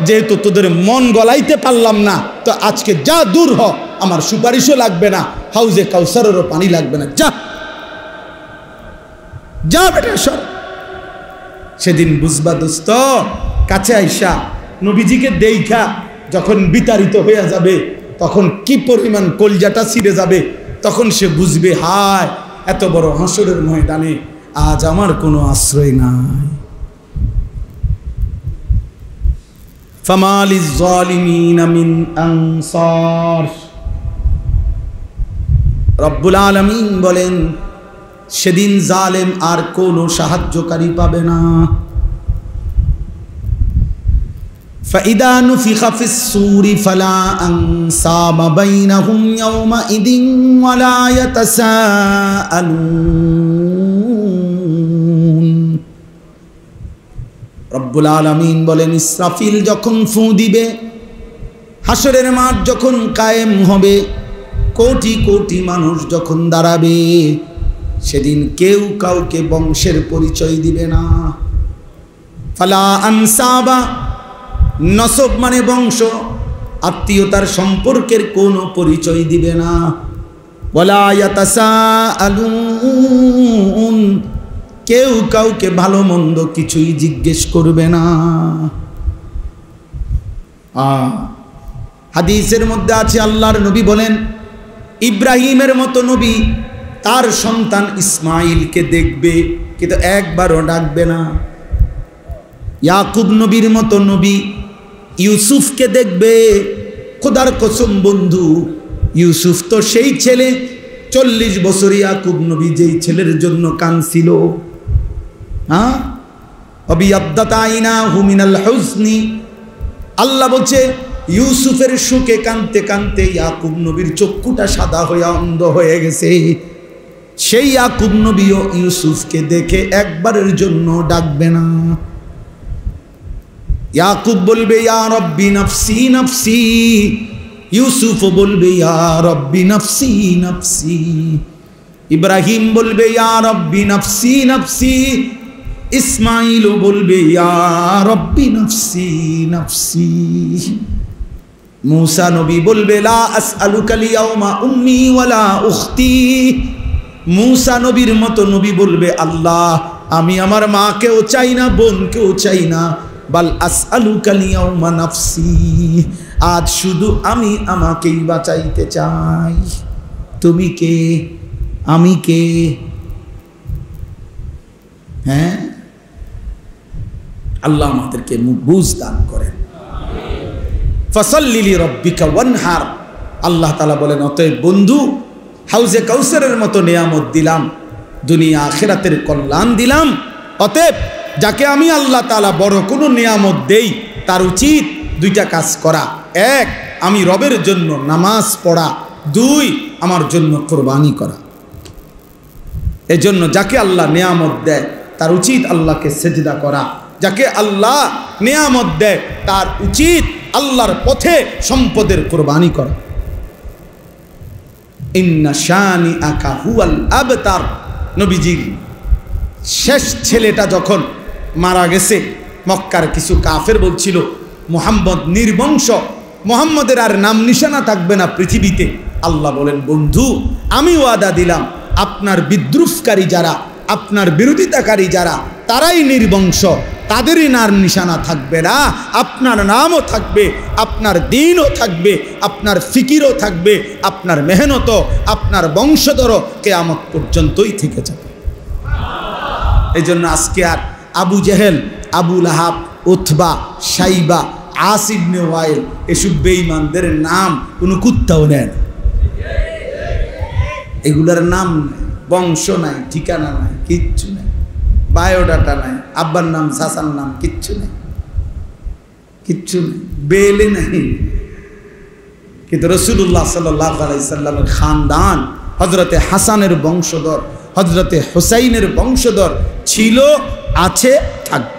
যেহেতু তোদের মন গলাইতে পারলাম না, তো আজকে যা দূর হ, আমার সুপারিশও লাগবে না, হাউজে কাউসারেরও পানি লাগবে না, যা যা বেটা সর। সেদিন বুঝবা দোস্ত, কাছে আইসা নবীজিকে দেইখা যখন বিতাড়িত হয়ে যাবে, তখন কি পরিমাণ কলজাটা ছিঁড়ে যাবে, তখন সে বুঝবে হায় এত বড় হাসরের ময়দানে আজ আমার কোনো আশ্রয় নাই। ফামালিজ জালিমিনা মিন আনসার, রব্বুল আলামিন বলেন সেদিন জালেম আর কোনো সাহায্যকারী পাবে না। فإذا نفخ في الصور فلا أنساب بينهم يومئذ ولا يتساءلون। রব্বুল আলামিন বলেন ইসরাফিল যখন ফু দিবে, হাসরের মাঠ যখন কায়েম হবে, কোটি কোটি মানুষ যখন দাঁড়াবে, সেদিন কেউ কাউকে বংশের পরিচয় দিবে না। ফালা আনসাবা, নসব মানে বংশ, আত্মীয়তার সম্পর্কের কোনো পরিচয় দিবে না। ওয়ালা ইয়াতাসাআলুন, কেউ কাউকে ভালো মন্দ কিছুই জিজ্ঞেস করবে না। হাদিসের মধ্যে আছে আল্লাহর নবী বলেন ইব্রাহিমের মতো নবী তার সন্তান ইসমাইলকে দেখবে, কিন্তু একবারও ডাকবে না। ইয়াকুব নবীর মতো নবী ইউসুফকে দেখবে। খোদার কসম বন্ধু, ইউসুফ তো সেই ছেলে, 40 বছর ইয়াকুব নবী যেই ছেলের জন্য কাঁদছিল, আবিয়াদ্দাত আইনাহু মিনাল হুজনি, আল্লাহ বলছে ইউসুফের শোকে কাঁদতে কাঁদতে ইয়াকুব নবীর চক্ষুটা সাদা হয়ে অন্ধ হয়ে গেছে। সেই ইয়াকুব নবীও ইউসুফকে দেখে একবারের জন্য ডাকবে না। ইয়াকুব বলবে ইয়া রব্বি নফসি নফসি, ইউসুফ বলবে ইয়া রব্বি নফসি নফসি, ইব্রাহিম বলবে ইয়া রব্বি নফসি নফসি, ইসমাইল বলবে ইয়া রব্বি নফসি নফসি, মূসা নবী বলবে লা আসআলুকা লিয়াউমা উম্মি ওয়ালা উখতি, মূসা নবীর মতো নবী বলবে আল্লাহ আমি আমার মাকেও চাই না, বোনকেও চাই না, বাল আসআলুকা লিয়াউমা নাফসি, আজ শুধু আমি আমাকেই বাঁচাইতে চাই। তুমি কে, আমি কে? হ্যাঁ, আল্লাহ আমাদেরকে বুঝ দান করেন। ফাসাল্লি লিরাব্বিকা ওয়ানহার, আল্লাহ তাআলা বলেন অতএব বন্ধু হাউজে কাউসারের মতো নিয়ামত দিলাম, দুনিয়া আখিরাতের কল্যাণ দিলাম। অতএব যাকে আমি আল্লাহ তাআলা বড় কোনো নিয়ামত দেই তার উচিত দুইটা কাজ করা। এক, আমি রবের জন্য নামাজ পড়া। দুই, আমার জন্য কোরবানি করা। এজন্য যাকে আল্লাহ নিয়ামত দেয় তার উচিত আল্লাহকে সেজদা করা। যাকে আল্লাহ নিয়ামত দেয় তার উচিত আল্লাহর পথে সম্পদের কোরবানি করা। ইন্না শানিআকা হুয়াল আবতার, নবীজির শেষ ছেলেটা যখন মারা গেছে, মক্কার কিছু কাফের বলছিল মুহাম্মদ নির্বংশ, মুহাম্মদের আর নাম নিশানা থাকবে না পৃথিবীতে। আল্লাহ বলেন বন্ধু আমি ওয়াদা দিলাম আপনার বিদ্রুপকারী যারা, আপনার বিরোধিতাকারী যারা, তারাই নির্বংশ, তাদেরই নাম নিশানা থাকবে না, আপনার নামও থাকবে, আপনার দিনও থাকবে, আপনার ফিকিরও থাকবে, আপনার মেহনতও, আপনার বংশধরও কিয়ামত পর্যন্তই থেকে যাবে। এই জন্য আজকে আর আবু জেহেল, আবু লাহাব, উতবা, সাইবা, আস ইবনে ওয়াইল এসব বেঈমানদের নাম কোনো কুত্তাও নেন। এগুলার নাম নাই, বংশ নাই, ঠিকানা নাই, কিচ্ছু নাই, বায়োডাটা নাই, আব্বার নাম চাচার নাম কিচ্ছু নেই, কিচ্ছু নেই, বেলে নেই। কিন্তু রাসূলুল্লাহ সাল্লাল্লাহু আলাইহি সাল্লামের খানদান হযরতে হাসানের বংশধর, হযরতে হুসাইনের বংশধর ছিল, আছে, থাকবে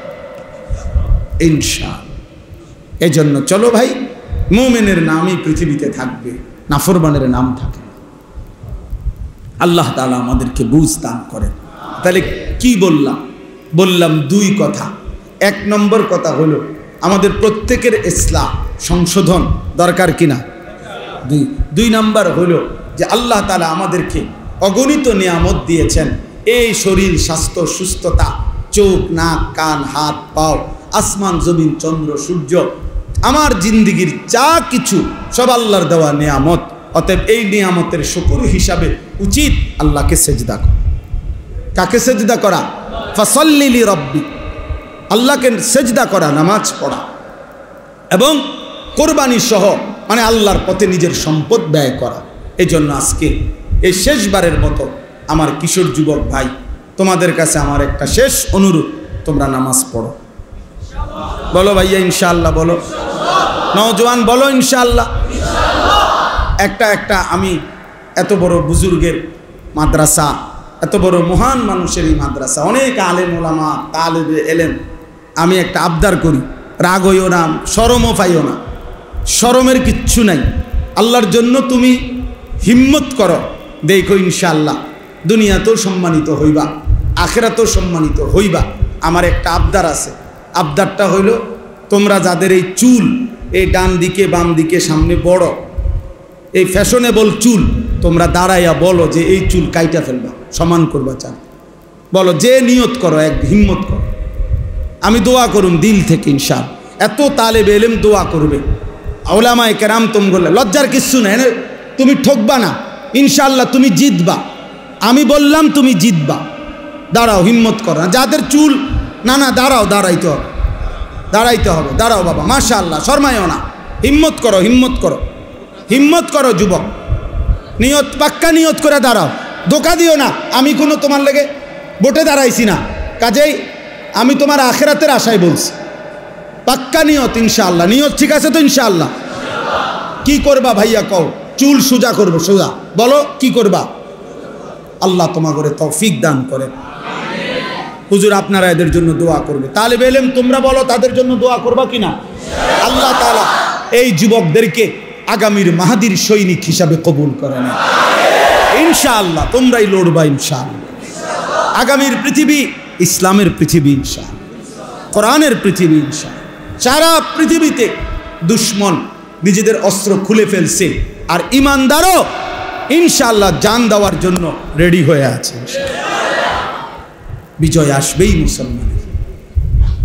ইনশাআল্লাহ। এজন্য চলো ভাই, মুমিনের নামই পৃথিবীতে থাকবে, নাফরমানের নাম থাকে। আল্লাহ তাআলা আমাদেরকে বুঝ দান করেন। তাহলে কি বললাম? বললাম দুই কথা। এক নম্বর কথা হলো আমাদের প্রত্যেকের ইসলাম সংশোধন দরকার কিনা। দুই নম্বর হলো যে আল্লাহ তাআলা আমাদেরকে অগণিত নিয়ামত দিয়েছেন, এই শরীর, স্বাস্থ্য, সুস্থতা, চোখ, নাক, কান, হাত, পাও, আসমান, জমিন, চন্দ্র, সূর্য, আমার জিন্দিগির যা কিছু সব আল্লাহর দেওয়া নিয়ামত। অতএব এই নিয়ামতের শুকর হিসাবে উচিত আল্লাহকে সেজদা করা। কাকে সেজদা করা? ফাসাল্লি লিরাব্বিক, আল্লাহকে সেজদা করা, নামাজ পড়া এবং কোরবানি সহ, মানে আল্লাহর পথে নিজের সম্পদ ব্যয় করা। এই জন্য আজকে এই শেষবারের মতো আমার কিশোর যুবক ভাই, তোমাদের কাছে আমার একটা শেষ অনুরোধ, তোমরা নামাজ পড়ো। বলো ভাইয়া ইনশাআল্লাহ, বলো নওজোয়ান, বলো ইনশাআল্লাহ। একটা আমি এত বড় বুজুর্গের মাদ্রাসা, এত বড় মহান মানুষের এই মাদ্রাসা, অনেক আলেম ওলামা, তালেবে এলেম, আমি একটা আবদার করি, রাগ হইও না, শরমও পাইও না, শরমের কিচ্ছু নাই। আল্লাহর জন্য তুমি হিম্মত করো, দেখো ইনশাআল্লাহ দুনিয়াতেও সম্মানিত হইবা, আখিরাতেও সম্মানিত হইবা। আমার একটা আবদার আছে, আবদারটা হইল তোমরা যাদের এই চুল, এই ডান দিকে বাম দিকে সামনে বড়, এই ফ্যাশনেবল চুল, তোমরা দাঁড়াইয়া বলো যে এই চুল কাইটা ফেলবা, সমান করবা চান, বলো, যে নিয়ত করো, এক হিম্মত করো। আমি দোয়া করুন দিল থেকে ইনশাআল্লাহ। এত তালেবে ইলম দোয়া করবে, উলামায়ে কেরাম তুম বললে লজ্জার কিচ্ছু নেই, তুমি ঠকবা না ইনশাআল্লাহ, তুমি জিতবা। আমি বললাম তুমি জিতবা, দাঁড়াও, হিম্মত করো না। যাদের চুল না দাঁড়াও, দাঁড়াইতে হবে, দাঁড়াইতে হবে, দাঁড়াও বাবা, মাশাআল্লাহ, শর্মায়ও না, হিম্মত করো, হিম্মত করো, হিম্মত করো যুবক, নিয়ত, পাক্কা নিয়ত করে দাঁড়াও, ধোকা দিও না। আমি কোনো তোমার লেগে বোটে দাঁড়াইছি না, কাজেই আমি তোমার আখিরাতের আশায় বলছি, পাক্কা নিয়ত ইনশাআল্লাহ। নিয়ত ঠিক আছে তো ইনশাআল্লাহ? কি করবা ভাইয়া কও? চুল সোজা করবো, সোজা, বলো কি করবা? আল্লাহ তোমাকে তৌফিক দান করে। হুজুর আপনারা এদের জন্য দোয়া করবে, তালেবে ইলম তোমরা বলো তাদের জন্য দোয়া করবা কিনা? আল্লাহ তাআলা এই যুবকদেরকে আগামীর মাহাদির সৈনিক হিসাবে কবুল করে না ইনশাআল্লাহ। তোমরাই লড়বা ইনশাআল্লাহ। আগামীর পৃথিবী ইসলামের পৃথিবী ইনশাআল্লাহ, কোরআনের পৃথিবী ইনশাআল্লাহ। সারা পৃথিবীতে দুশ্মন নিজেদের অস্ত্র খুলে ফেলছে, আর ইমানদারও ইনশাআল্লাহ জান দেওয়ার জন্য রেডি হয়ে আছে। বিজয় আসবেই মুসলমানের।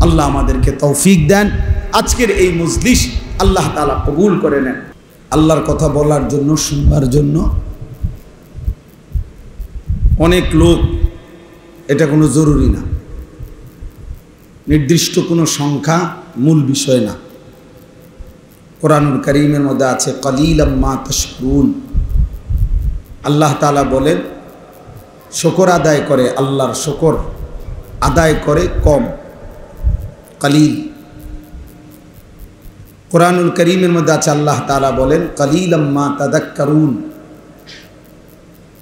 আল্লাহ আমাদেরকে তৌফিক দেন। আজকের এই মজলিস আল্লাহ তাআলা কবুল করে নেন। আল্লাহর কথা বলার জন্য, শুনবার জন্য অনেক লোক, এটা কোনো জরুরি না। নির্দিষ্ট কোনো সংখ্যা মূল বিষয় না। কোরআনুল কারীমের মধ্যে আছে কলিলাম মা তাশকুরুন। আল্লাহ তাআলা বলেন শুকর আদায় করে, আল্লাহর শুকর আদায় করে কম, কলিল। কোরআনুল কারীমের মধ্যে আছে আল্লাহ তাআলা বলেন কলিলাম মা তাযাক্কারুন।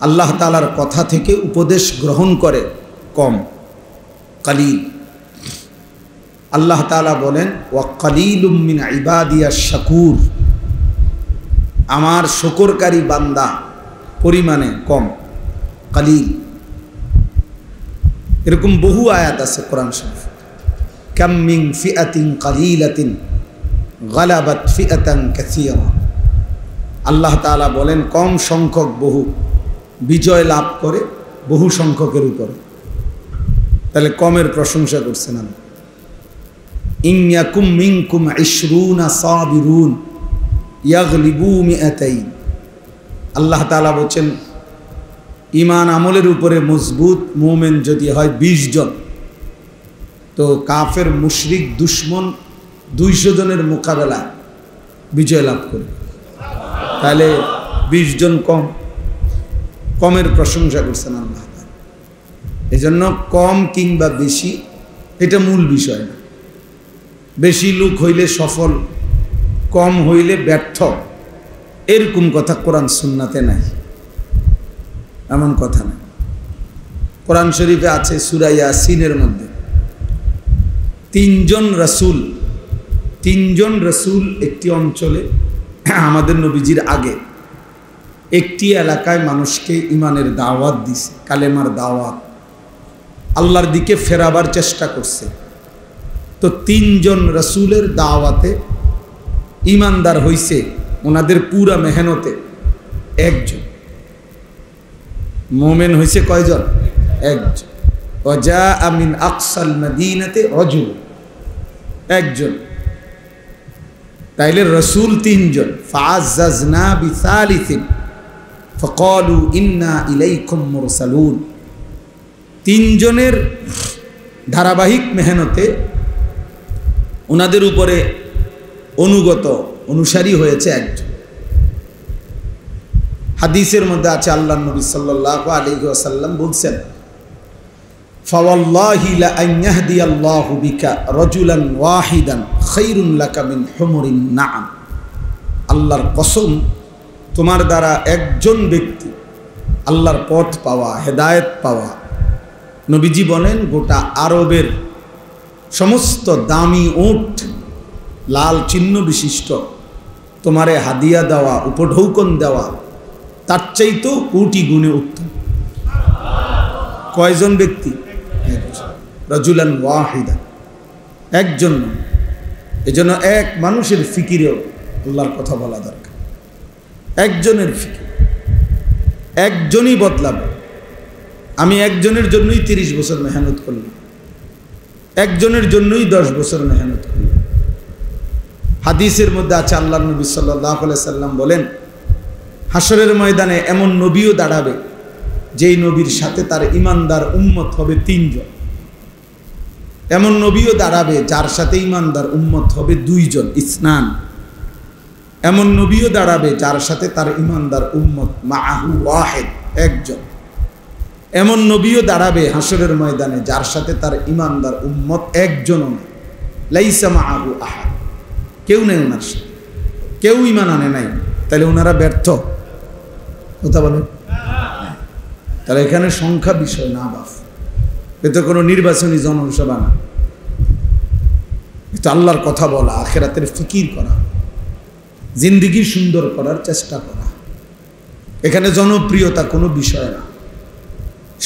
আল্লাহ তাআলার কথা থেকে উপদেশ গ্রহণ করে কম, কলিল। আল্লাহ তাআলা বলেন ওয়া কলিলুম মিন ইবাদিয়াশ শাকুর। আমার শুকরকারী বান্দা পরিমাণে কম, কলিল। এরকম বহু আয়াত আছে কোরআন শরীফ। কাম মিন ফিআতিন কলিলাতিন গালাবাত ফিআতান কাসীরা। আল্লাহ তাআলা বলেন কম সংখ্যক বহু বিজয় লাভ করে বহু সংখ্যকের উপরে। তাহলে কমের প্রশংসা করছেন আল্লাহ। ইন ইয়াকুম মিনকুম 20 সাবিরুন ইয়াগলিবু মিআতাইন। আল্লাহ তাআলা বলেন ঈমান আমলের উপরে মজবুত মুমিন যদি হয় 20 জন, তো কাফের মুশরিক দুশমন 200 জনের মোকাবেলা বিজয় লাভ করবে। তাহলে 20 জন কম, কমের প্রশংসা করছেন আল্লাহ। এজন্য কম কিংবা বেশি এটা মূল বিষয় না। বেশি লোক হইলে সফল, কম হইলে ব্যর্থ, এরকম কথা কোরআন সুন্নাতে নাই, এমন কথা না। কোরআন শরীফে আছে সূরা ইয়াসিনের মধ্যে 3 জন রাসূল একটি অঞ্চলে আমাদের নবীজির আগে একটি এলাকায় মানুষকে ইমানের দাওয়াত দিছে, কালেমার দাওয়াত, আল্লাহর দিকে ফেরাবার চেষ্টা করছে। তো 3 জন রাসূলের দাওয়াতে ইমানদার হইছে ওনাদের পুরা মেহনতে 1 জন। মুমিন হইছে কয়জন? 1 জন। ওয়াজা মিন আকসাল মদিনাতে রাজুল, 1 জন। তাইলে রাসূল 3 জন। ফাআযাজনা বিসালিসিন ফাকালু ইন্না ইলাইকুম মুরসালুন। 3 জনের ধারাবাহিক মেহনতে ওনাদের উপরে অনুসারী হয়েছে 1 জন। হাদিসের মধ্যে আছে আল্লাহর নবী সাল্লাল্লাহু আলাইহি ওয়াসাল্লাম বলছেন ফাওয়াল্লাহি লা আন ইয়াহদিয়াল্লাহু বিকা রাজুলান ওয়াহিদান খায়রুন লাকা মিন হুমুরিন নাআম। আল্লাহর কসম, তোমার দ্বারা 1 জন ব্যক্তি আল্লাহর পথ পাওয়া, হেদায়েত পাওয়া, নবীজি বলেন গোটা আরবের সমস্ত দামি উট লাল চিহ্ন বিশিষ্ট তোমারে হাদিয়া দেওয়া, উপঢৌকন দেওয়া, তার চাইতেও কোটি গুণে উত্তম। কয়জন ব্যক্তি? 1 জন। রাজুলান ওয়াহিদা, 1 জন। এজন্য এক মানুষের ফিকিরেও আল্লাহর কথা বলা দরকার। 1 জনের ফিকির, 1 জনই বদলাবে। আমি 1 জনের জন্যই 30 বছর মেহনত করলাম, 1 জনের জন্যই 10 বছর মেহনত করলাম। হাদিসের মধ্যে আছে আল্লাহর নবী সাল্লাল্লাহু আলাইহি সাল্লাম বলেন হাসরের ময়দানে এমন নবীও দাঁড়াবে যেই নবীর সাথে তার ইমানদার উম্মত হবে 3 জন। এমন নবীও দাঁড়াবে যার সাথে ইমানদার উম্মত হবে 2 জন, ইসনান। এমন নবীও দাঁড়াবে যার সাথে তার ইমানদার উম্মত মাআহু ওয়াহিদ, 1 জন। এমন নবীও দাঁড়াবে হাসরের ময়দানে যার সাথে তার ইমানদার উম্মত 1 জনও নেই, লাইসা মাআহু আহাদ, কেউ নেই ওনার সাথে, কেউ ইমান আনে নাই। তাহলে ওনারা ব্যর্থ, কথা বলেন। তাহলে এখানে সংখ্যা বিষয় না বাপ, এতে কোনো নির্বাচনী জনসভা না, এটা আল্লাহর কথা বলা, আখিরাতের ফিকির করা, জিন্দেগি সুন্দর করার চেষ্টা করা। এখানে জনপ্রিয়তা কোনো বিষয় না।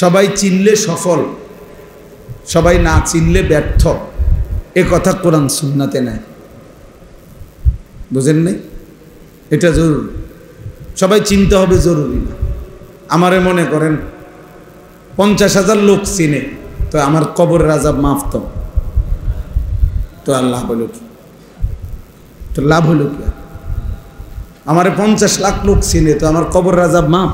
সবাই চিনলে সফল, সবাই না চিনলে ব্যর্থ, এ কথা কোরআন সুন্নাতে নাই। বুঝেন নাই? এটা জরুরি। সবাই চিনতে হবে জরুরি না। আমারে মনে করেন 50,000 লোক চিনে, তো আমার কবরের আযাব মাফ তো আল্লাহ বলে তো লাভ হলো কি? আমারে 50 লাখ লোক চিনে, তো আমার কবরের আযাব মাফ।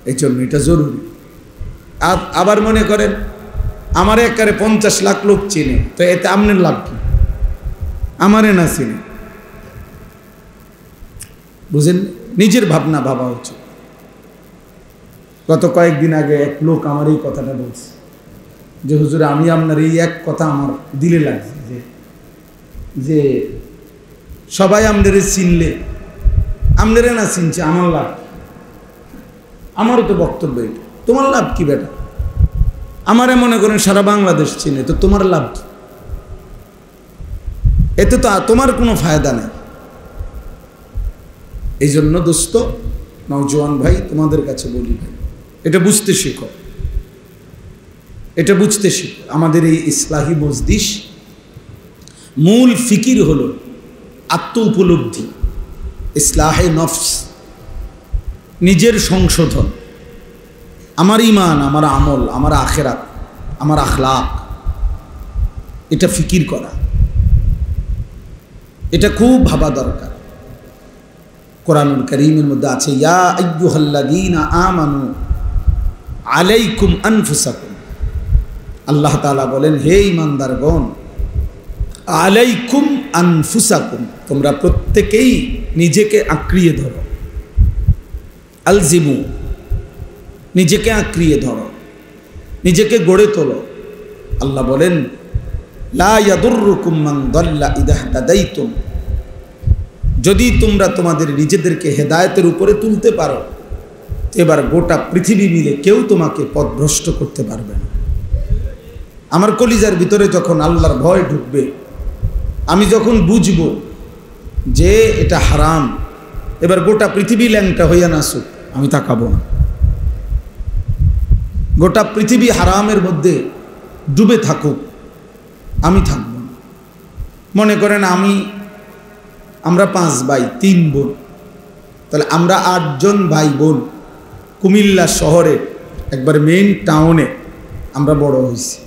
এই জন্য এটা জরুরি। আবার মনে করেন আমার একারে 50 লাখ লোক চিনে, তো এতে আপনার লাভ কি? আমারে না চিনে। বুঝেন, নিজের ভাবনা ভাবা উচিত। গত কয়েকদিন আগে এক লোক আমার এই কথাটা বলছে যে হুজুর, আমি আপনার এই এক কথা আমার দিলে লাগছে যে সবাই আপনারে চিনলে, আপনারে না চিনছে, আমার লাভ। আমারও তো বক্তব্য এটা, তোমার লাভ কি বেটা? আমারে মনে করেন সারা বাংলাদেশ চিনে, তো তোমার লাভ কি? এতে তো তোমার কোনো ফায়দা নেই। এই জন্য দোস্ত, নওজোয়ান ভাই, তোমাদের কাছে বলি ভাই, এটা বুঝতে শিখো, এটা বুঝতে শিখো। আমাদের এই ইসলাহি মজলিস মূল ফিকির হলো আত্ম উপলব্ধি, ইসলাহে নফস, নিজের সংশোধন, আমার ঈমান, আমার আমল, আমার আখিরাত, আমার আখলাক, এটা ফিকির করা, এটা খুব ভাবা দরকার। কোরআনুল কারীমের মধ্যে আছে, ইয়া আইয়ুহাল্লাযীনা আমানু আলাইকুম আনফুসাকুম। আল্লাহ তাআলা বলেন, হে ঈমানদারগণ, আলাইকুম আনফুসাকুম, তোমরা প্রত্যেকেই নিজেকে আঁকড়িয়ে ধরো। আলজিমু, নিজেকে আঁকড়িয়ে ধরো, নিজেকে গড়ে তোলো। আল্লাহ বলেন, লা ইয়াদুররুকুম মান দাল্লা ইযা ইহতাদাইতুম, যদি তোমরা তোমাদের নিজেদেরকে হেদায়েতের উপরে তুলতে পারো, এবার গোটা পৃথিবী মিলে কেউ তোমাকে পথভ্রষ্ট করতে পারবে না। আমার কলিজার ভিতরে যখন আল্লাহর ভয় ঢুকবে, আমি যখন বুঝব যে এটা হারাম, এবার গোটা পৃথিবী ল্যাংটা হইয়া নাসুক, আমি তাকাবো না। গোটা পৃথিবী হারামের মধ্যে ডুবে থাকুক, আমি থাকব না। মনে করেন আমরা 5 ভাই 3 বোন, তাহলে আমরা 8 জন ভাই বোন কুমিল্লা শহরে একবার মেইন টাউনে আমরা বড় হয়েছি।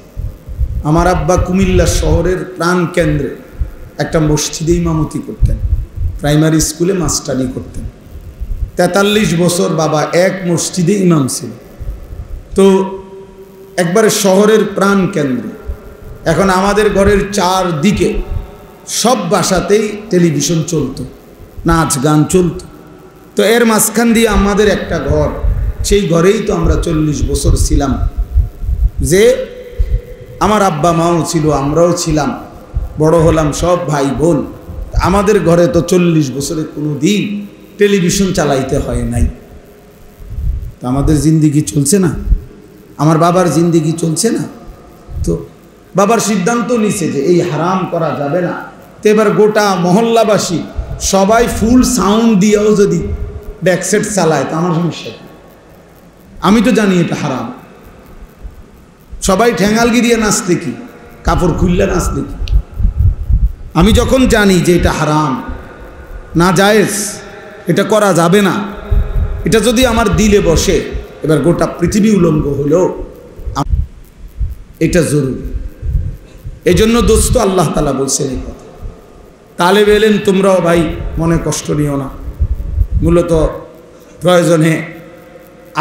আমার আব্বা কুমিল্লা শহরের প্রাণ কেন্দ্রে একটা মসজিদে ইমামতি করতেন, প্রাইমারি স্কুলে মাস্টারি করতেন। 43 বছর বাবা এক মসজিদে ইমাম ছিল। তো একবারে শহরের প্রাণ কেন্দ্রে, এখন আমাদের ঘরের 4 দিকে সব বাসাতেই টেলিভিশন চলতো, নাচ গান চলতো। তো এর মাঝখান দিয়ে আমাদের একটা ঘর, সেই ঘরেই তো আমরা 40 বছর ছিলাম। যে আমার আব্বা মাও ছিল, আমরাও ছিলাম, বড় হলাম সব ভাই বোন। আমাদের ঘরে তো 40 বছরে কোনো দিন টেলিভিশন চালাইতে হয় নাই। তো আমাদের জিন্দিগি চলছে না, আমার বাবার জিন্দিগি চলছে না। তো বাবার সিদ্ধান্ত নিছে যে এই হারাম করা যাবে না। তো এবার গোটা মহল্লাবাসী সবাই ফুল সাউন্ড দিয়েও যদি ব্যাকসেট চালায়, তো আমার সমস্যা। আমি তো জানি এটা হারাম। সবাই ঠ্যাঙ্গাল গিরিয়ে নাচতে কি, কাপড় খুললে নাচতে কি। আমি যখন জানি যে এটা হারাম, না জায়েজ, এটা করা যাবে না, এটা যদি আমার দিলে বসে, এবার গোটা পৃথিবী উলঙ্গ হলেও এটা জরুরি। এই জন্য দোস্ত, আল্লাহ তাআলা বলছেন এই কথা। তালেব এলেন, তোমরাও ভাই মনে কষ্ট নিও না। মূলত প্রয়োজনে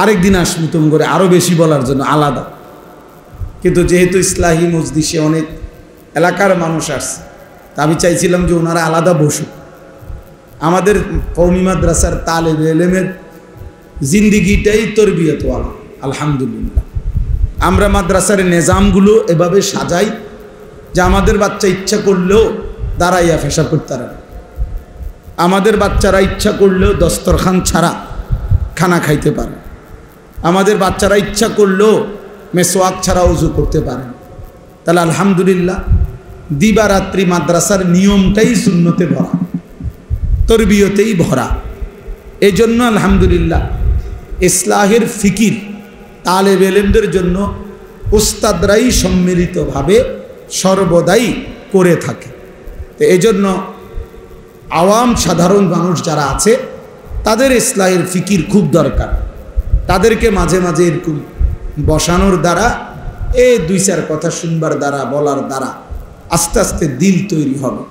আরেকদিন আসবো তুমি করে আরও বেশি বলার জন্য আলাদা। কিন্তু যেহেতু ইসলাহি মজলিসে অনেক এলাকার মানুষ আসছে, তা আমি চাইছিলাম যে ওনারা আলাদা বসুক। আমাদের কওমি মাদ্রাসার তালেব এলেমের জিন্দিগিটাই তরবিয়তওয়ালা, আলহামদুলিল্লাহ। আমরা মাদ্রাসার নিজামগুলো এভাবে সাজাই যে আমাদের বাচ্চা ইচ্ছা করলেও দাঁড়াইয়া পেশাব করতে পারে, আমাদের বাচ্চারা ইচ্ছা করলেও দস্তরখান ছাড়া খানা খাইতে পারে, আমাদের বাচ্চারা ইচ্ছা করলেও মেসওয়াক ছাড়া ওযু করতে পারে। তাহলে আলহামদুলিল্লাহ, দিবারাত্রি মাদ্রাসার নিয়মটাই সুন্নতে ভরা, তরবিয়তেই ভরা। এই জন্য আলহামদুলিল্লাহ ইসলাহের ফিকির তালেব এলেমদের জন্য উস্তাদরাই সম্মিলিতভাবে সর্বদাই করে থাকে। তো এই জন্য আওয়াম সাধারণ মানুষ যারা আছে, তাদের ইসলাহের ফিকির খুব দরকার। তাদেরকে মাঝে মাঝে এরকম বসানোর দ্বারা, এই 2-4 কথা শুনবার দ্বারা, বলার দ্বারা আস্তে আস্তে দিল তৈরি হবে।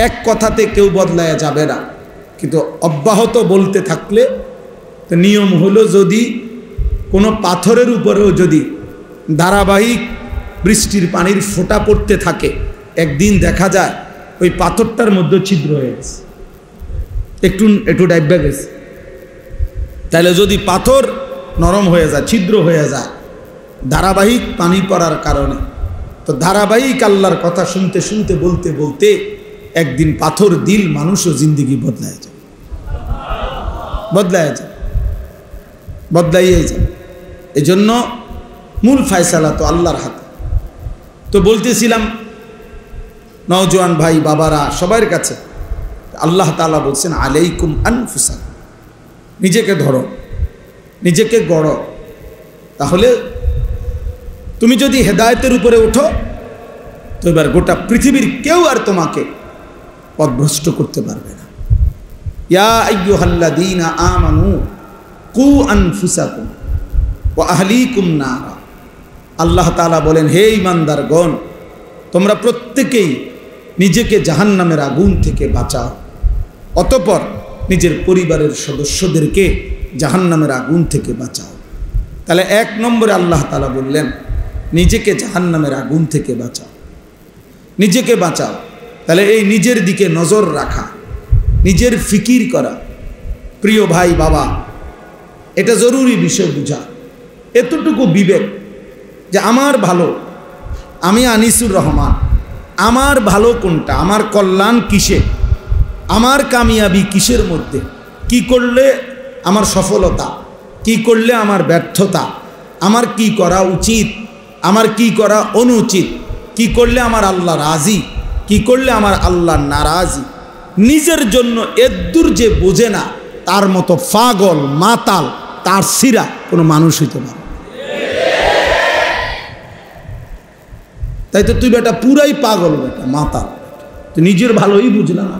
এক কথাতে কেউ বদলায়া যাবে না, কিন্তু অব্যাহত বলতে থাকলে তো নিয়ম হলো, যদি কোনো পাথরের উপরেও যদি ধারাবাহিক বৃষ্টির পানির ফোঁটা পড়তে থাকে, একদিন দেখা যায় ওই পাথরটার মধ্যে ছিদ্র হয়ে গেছে, একটু একটু ডাইবা গেছে। তাহলে যদি পাথর নরম হয়ে যায়, ছিদ্র হয়ে যায় ধারাবাহিক পানি পড়ার কারণে, তো ধারাবাহিক আল্লাহর কথা শুনতে শুনতে বলতে বলতে একদিন পাথর দিল মানুষও জিন্দিগি বদলায় যায়, বদলাইয়ে যায়। এই জন্য মূল ফায়সালা তো আল্লাহর হাতে। তো বলতেছিলাম নওজোয়ান ভাই বাবারা সবার কাছে, আল্লাহ তাআলা বলছেন আলাইকুম আনফুসাকুম, নিজেকে ধরো, নিজেকে গড়ো। তাহলে তুমি যদি হেদায়েতের উপরে ওঠো তো এবার গোটা পৃথিবীর কেউ আর তোমাকে পথভ্রষ্ট করতে পারবে না। ইয়া আইয়ুহাল্লাযীনা আমানু কু আনফুসাকুম ওয়া আহলিকুম নারা। আল্লাহ তাআলা বলেন, হে ঈমানদারগণ, তোমরা প্রত্যেকেই নিজেকে জাহান্নামের আগুন থেকে বাঁচাও, অতঃপর নিজের পরিবারের সদস্যদেরকে জাহান্নামের আগুন থেকে বাঁচাও। তাহলে 1 নম্বরে আল্লাহ তাআলা বললেন নিজেকে জাহান্নামের আগুন থেকে বাঁচাও, নিজেকে বাঁচাও। তাহলে এই নিজের দিকে নজর রাখা, নিজের ফিকির করা, প্রিয় ভাই বাবা, এটা জরুরি বিষয় বুঝা। এতটুকু বিবেক যে আমার ভালো, আমি আনিসুর রহমান, আমার ভালো কোনটা, আমার কল্যাণ কিসে, আমার কামিয়াবি কিসের মধ্যে, কি করলে আমার সফলতা, কি করলে আমার ব্যর্থতা, আমার কি করা উচিত, আমার কি করা অনুচিত, কি করলে আমার আল্লাহ রাজি, কি করলে আমার আল্লাহ নারাজি। নিজের জন্য এদ্দুর যে বোঝে না তার মতো পাগল মাতাল তার সিরা কোনো মানুষ হইতে পারে। তাই তো তুই বেটা পুরাই পাগল, বেটা মাতাল, তুই নিজের ভালোই বুঝলা না,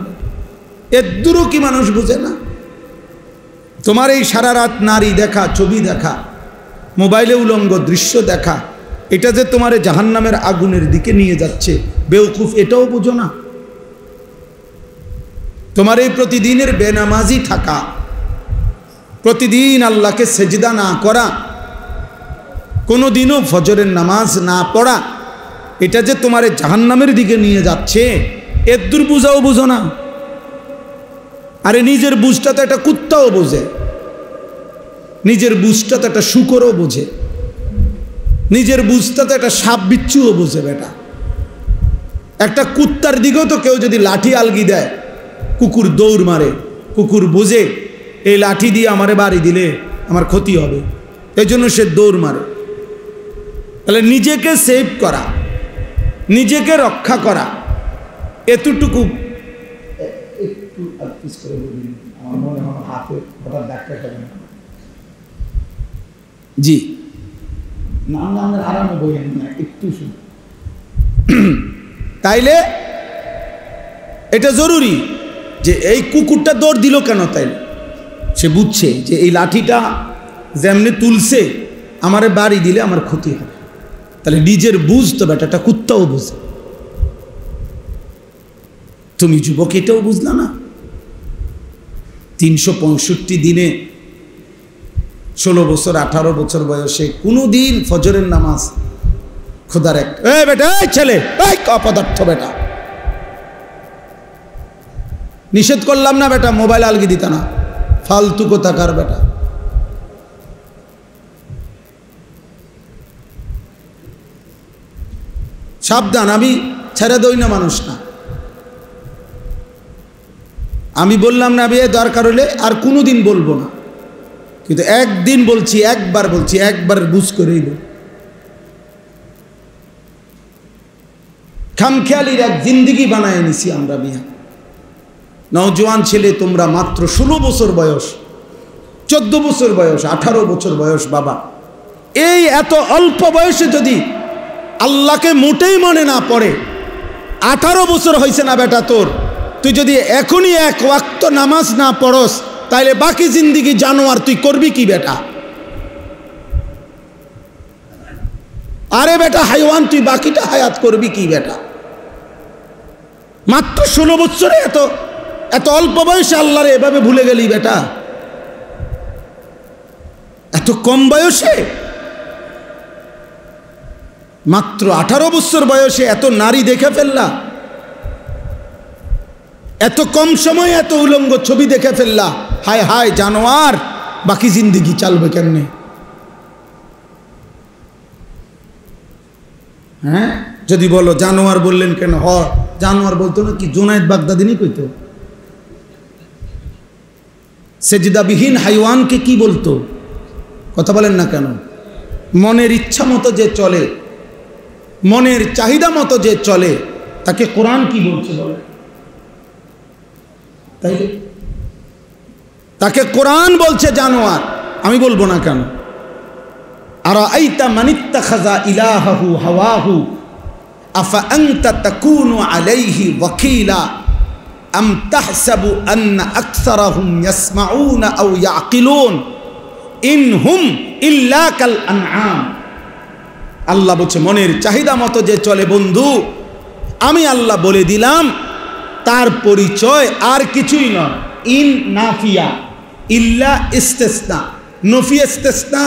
এদ্দুরও কি মানুষ বুঝে না? তোমার এই সারা রাত নারী দেখা, ছবি দেখা, মোবাইলে উলঙ্গ দৃশ্য দেখা, এটা যে তোমার জাহান্নামের আগুনের দিকে নিয়ে যাচ্ছে, বেওকুফ, এটাও বুঝো না? তোমার এই প্রতিদিনের বেনামাজি থাকা, প্রতিদিন আল্লাহকে সেজদা না করা, কোনো দিনও ফজরের নামাজ না পড়া, এটা যে তোমার জাহান্নামের দিকে নিয়ে যাচ্ছে, এদ্দুর বুঝাও বুঝো না? আরে নিজের বুঝটা তো একটা কুত্তাও বোঝে, নিজের বুঝটা তো একটা শুকরও বোঝে, নিজের বুঝটা তো একটা সাপ বিচ্ছুও বোঝে। বেটা একটা কুত্তার দিকেও তো কেউ যদি লাঠি আলগি দেয়, কুকুর দৌড় মারে, কুকুর বোঝে এই লাঠি দিয়ে আমারে বাড়ি দিলে আমার ক্ষতি হবে, এই জন্য সে দৌড় মারে। তাহলে নিজেকে সেভ করা, নিজেকে রক্ষা করা, এতটুকু জি আরামে বলেন না একটু। তাইলে এটা জরুরি যে এই কুকুরটা দৌড় দিল কেন, তাইলে সে বুঝছে যে এই লাঠিটা যেমনি তুলছে আমারে বাড়ি দিলে আমার ক্ষতি হবে। তাহলে নিজের বুঝ তো বেটাটা কুত্তাও বুঝে। তুমি যুবক এটাও বুঝলা না? 365 দিনে 16 বছর 18 বছর বয়সে কোনো দিন ফজরের নামাজ খোদার এক বেটা, এই ছেলে, এই অপদার্থ বেটা, নিষেধ করলাম না বেটা মোবাইল আলগি দিতা না, ফালতু কোথাকার বেটা। সাবধান, আমি ছেড়ে দই না মানুষ না। আমি বললাম না বিয়ে দরকার হলে আর কোনো দিন বলবো না, কিন্তু একদিন বলছি, একবার বলছি, একবার বুঝ করেই বল। খামখেয়ালির এক জিন্দিগি বানায় নিছি আমরা বিয়া। নওজোয়ান ছেলে তোমরা, মাত্র 16 বছর বয়স, 14 বছর বয়স, 18 বছর বয়স, বাবা এই এত অল্প বয়সে যদি আল্লাহকে মোটেই মনে না পড়ে, 18 বছর হয়েছে না বেটা তোর, তুই যদি এখনই এক ওয়াক্ত নামাজ না পড়স তাইলে বাকি জিন্দিগি জানোয়ার তুই করবি কি বেটা? আরে বেটা হাইওয়ান, তুই বাকিটা হায়াত করবি কি বেটা? মাত্র 16 বছরে এত অল্প বয়সে আল্লাহরে এভাবে ভুলে গেলি বেটা, এত কম বয়সে। মাত্র 18 বছর বয়সে এত নারী দেখে ফেললা, এত কম সময়ে এত উলঙ্গ ছবি দেখে ফেললা। হায় হায় জানোয়ার, বাকি জিন্দেগি চালবে কেমনে? হ্যাঁ, যদি বলো জানোয়ার বললেন কেন, জানোয়ার বলতো না কি জুনায়েদ বাগদাদিনী কইতো? সেজদাবিহীন হাইওয়ানকে কি বলতো? কথা বলেন না কেন? মনের ইচ্ছা মতো যে চলে, মনের চাহিদা মতো যে চলে, তাকে কোরআন কি বলছে বলে? তাই তাকে কোরআন বলছে জানোয়ার, আমি বলবো না কেন? আরাআইতা মানিত্তাখাযা ইলাহাহু হাওয়াহু আফা আনতা তাকুনু আলাইহি ওয়াকিলা আম তাহসাবু আন্না আকসারাহুম ইয়াসমাউনা আও ইয়াকিলুন ইনহুম ইল্লা কাল আনআম। আল্লাহ বলছে মনের চাহিদা মতো যে চলে বন্ধু, আমি আল্লাহ বলে দিলাম তার পরিচয় আর কিছুই নয়। ইন নাফিয়া, ইল্লা ইস্তেসনা, নফি ইস্তেসনা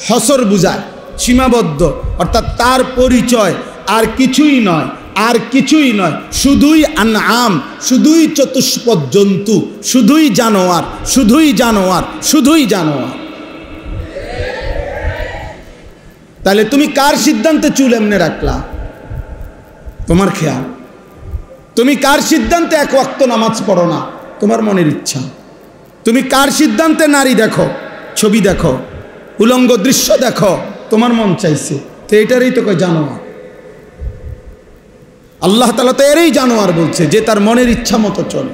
হসর বুঝায়, সীমাবদ্ধ, অর্থাৎ তার পরিচয় আর কিছুই নয়, আর কিছুই নয়, শুধুই আনআম, শুধুই চতুষ্পদ জন্তু, শুধুই জানোয়ার, শুধুই জানোয়ার, শুধুই জানোয়ার। তাহলে তুমি কার সিদ্ধান্তে চুল এমনে রাখলা? তোমার খেয়াল। তুমি কার সিদ্ধান্তে এক ওয়াক্ত নামাজ পড়ো না? তোমার মনের ইচ্ছা। তুমি কার সিদ্ধান্তে নারী দেখো, ছবি দেখো, উলঙ্গ দৃশ্য দেখো, তোমার মন চাইছে, তো এটারই তো কয় জানোয়ার। আল্লাহ তাআলা তো এরই জানোয়ার বলছে, যে তার মনের ইচ্ছা মতো চলে,